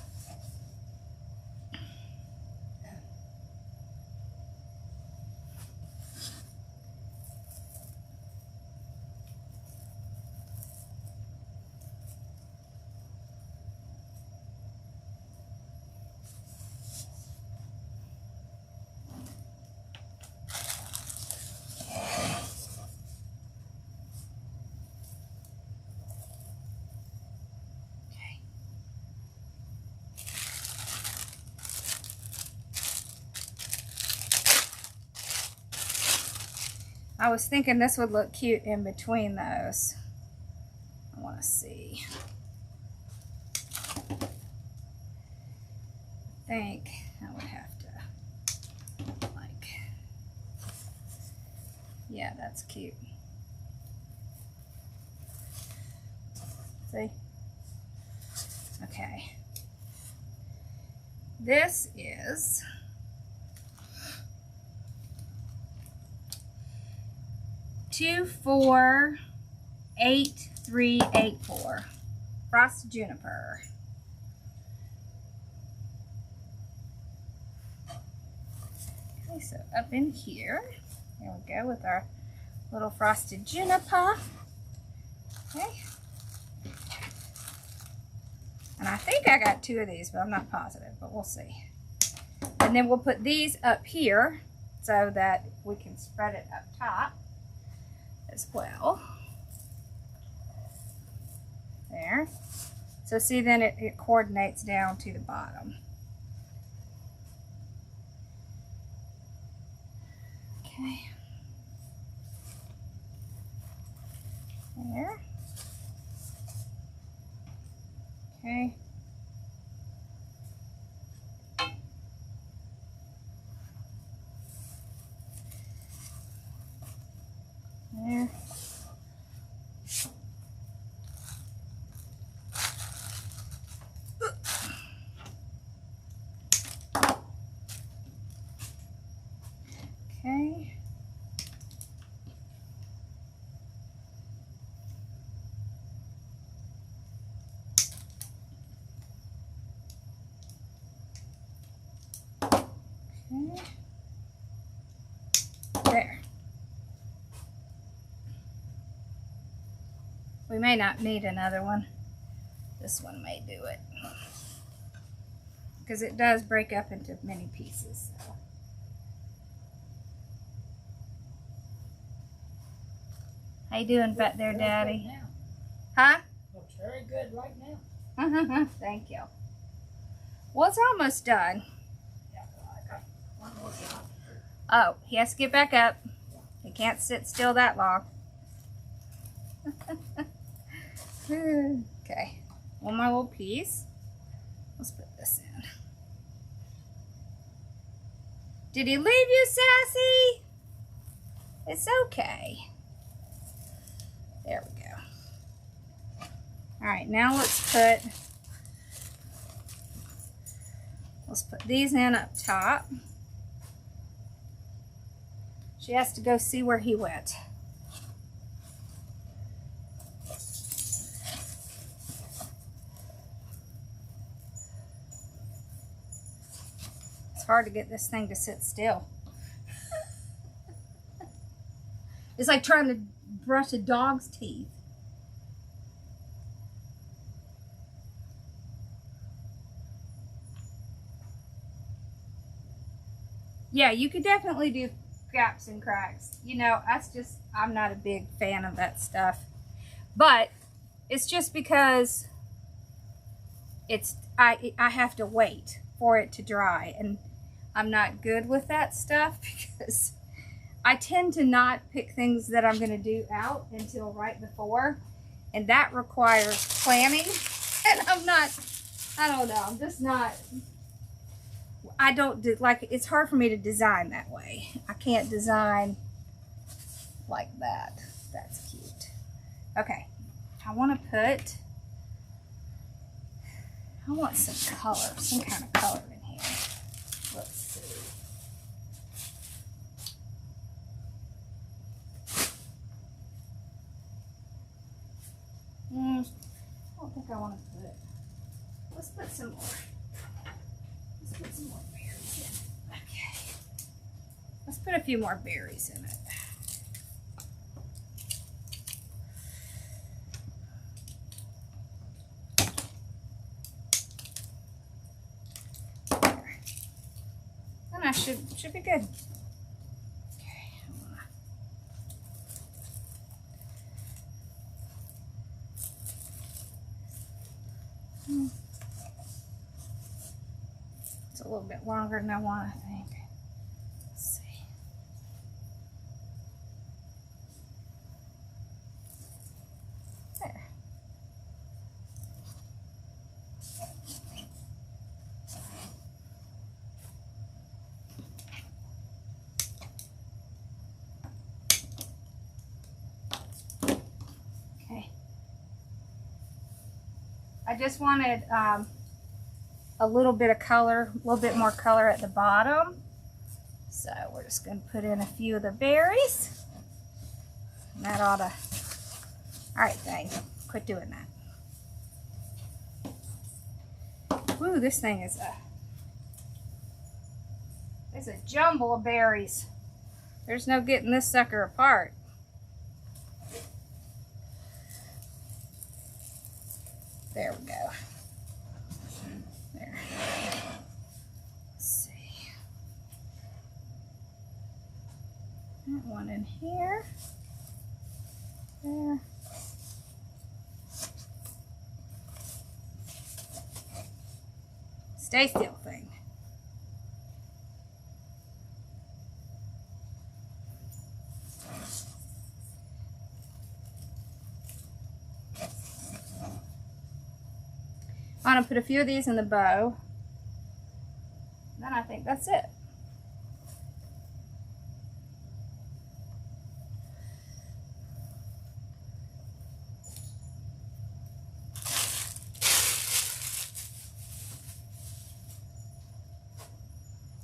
I was thinking this would look cute in between those. I want to see. I think I would have to, like, yeah, that's cute. See? Okay. This is $248384 frosted juniper. Okay, so up in here, there we go with our little frosted juniper. Okay. And I think I got 2 of these, but I'm not positive, but we'll see. And then we'll put these up here so that we can spread it up top as well. There. So see, then it coordinates down to the bottom. Okay. There. Okay. There. Okay. Okay. There. We may not need another one. This one may do it. Because it does break up into many pieces. So. How you doing back there, Daddy? Huh? Looks very good right now. Thank you. Well, it's almost done. Yeah, I got one more shot. Oh, he has to get back up. He can't sit still that long. Okay. One more little piece. Let's put this in. Did he leave you, Sassy? It's okay. There we go. Alright, now let's put these in up top. She has to go see where he went. It's hard to get this thing to sit still. It's like trying to brush a dog's teeth. Yeah, you could definitely do gaps and cracks. You know, I'm not a big fan of that stuff. But it's just because I have to wait for it to dry, and I'm not good with that stuff because I tend to not pick things that I'm going to do out until right before, and that requires planning, and I don't know, I'm just not, I don't do, like, it's hard for me to design that way. I can't design like that. That's cute. Okay, I want some color, some kind of color in here. Let's see. I don't think I want to put, let's put some more berries in it. Okay. Let's put a few more berries in it. There. And I should be good. It's a little bit longer than I want, I think. Let's see. There. Okay. I just wanted a little bit of color, a little bit more color at the bottom. So we're just going to put in a few of the berries. And that ought to, all right, thing, quit doing that. Ooh, this thing is it's a jumble of berries. There's no getting this sucker apart. There we go. There. Let's see. That one in here. There. Stay still, thing. I'm gonna put a few of these in the bow. Then I think that's it.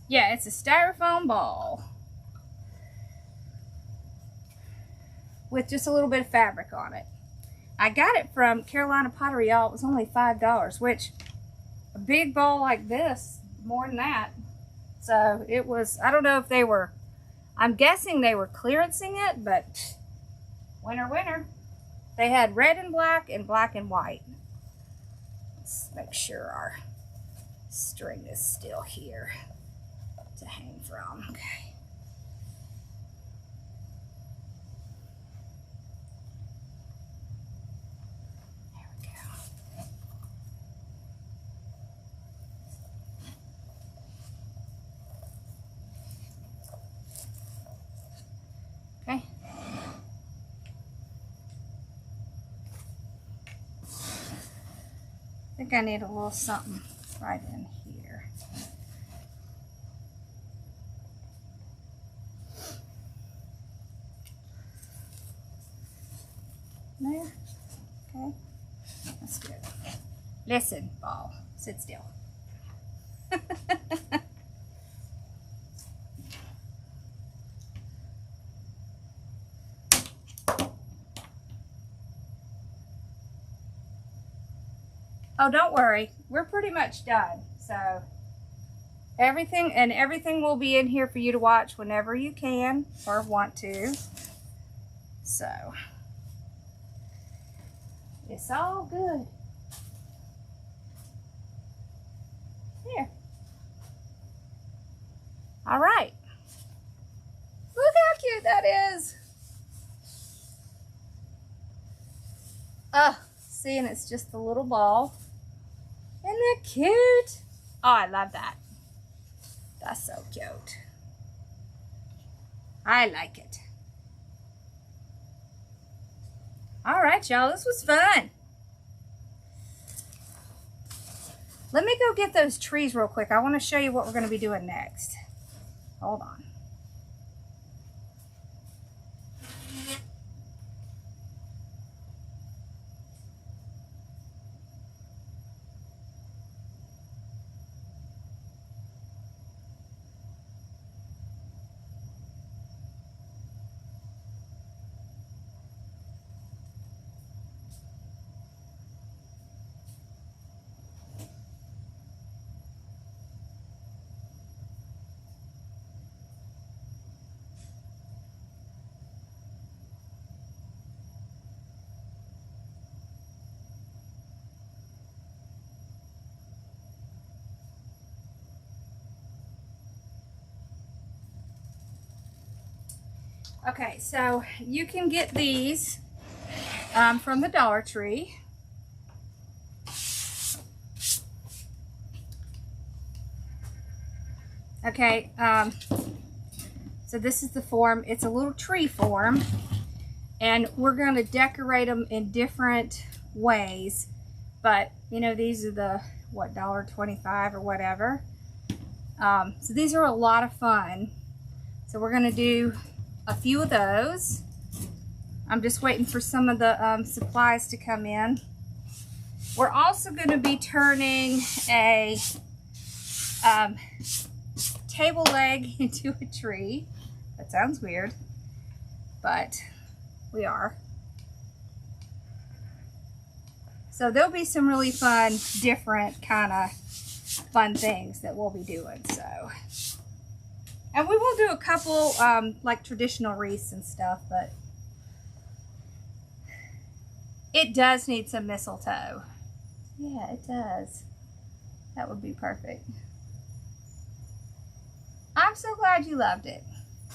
Yeah, it's a styrofoam ball with just a little bit of fabric on it. I got it from Carolina Pottery, y'all. It was only $5, which a big ball like this, more than that. So it was, I don't know if they were, I'm guessing they were clearancing it, but winner, winner. They had red and black and white. Let's make sure our string is still here to hang from. Okay. There we go. Okay. I think I need a little something right in here. There. Okay. That's good. Listen, ball. Sit still. Oh, don't worry. We're pretty much done. So everything will be in here for you to watch whenever you can or want to. So it's all good. Here. All right. Look how cute that is. See, and it's just a little ball. Isn't that cute? Oh, I love that. That's so cute. I like it. All right, y'all, this was fun. Let me go get those trees real quick. I want to show you what we're going to be doing next. Hold on. Okay, so you can get these from the Dollar Tree. Okay, so this is the form. It's a little tree form, and we're going to decorate them in different ways. But, you know, these are the, what, $1.25 or whatever. So these are a lot of fun. So we're going to do a few of those. I'm just waiting for some of the supplies to come in. We're also going to be turning a table leg into a tree. That sounds weird, but we are. So there'll be some really fun, different kind of fun things that we'll be doing. So, and we will do a couple like traditional wreaths and stuff, but it does need some mistletoe. Yeah, it does. That would be perfect. I'm so glad you loved it.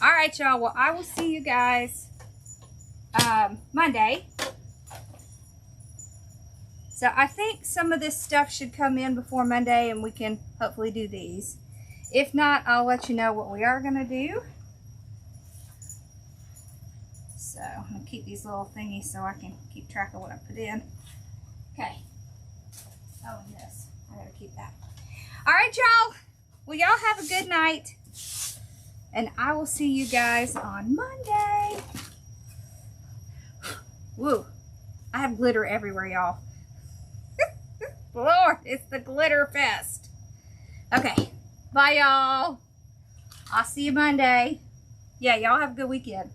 All right, y'all. Well, I will see you guys Monday. So I think some of this stuff should come in before Monday, and we can hopefully do these. If not, I'll let you know what we are going to do. So I'm going to keep these little thingies so I can keep track of what I put in. Okay. Oh, and this. I gotta keep that. All right, y'all. Well, y'all have a good night. And I will see you guys on Monday. Woo. I have glitter everywhere, y'all. Lord, it's the glitter fest. Okay. Bye, y'all. I'll see you Monday. Yeah, y'all have a good weekend.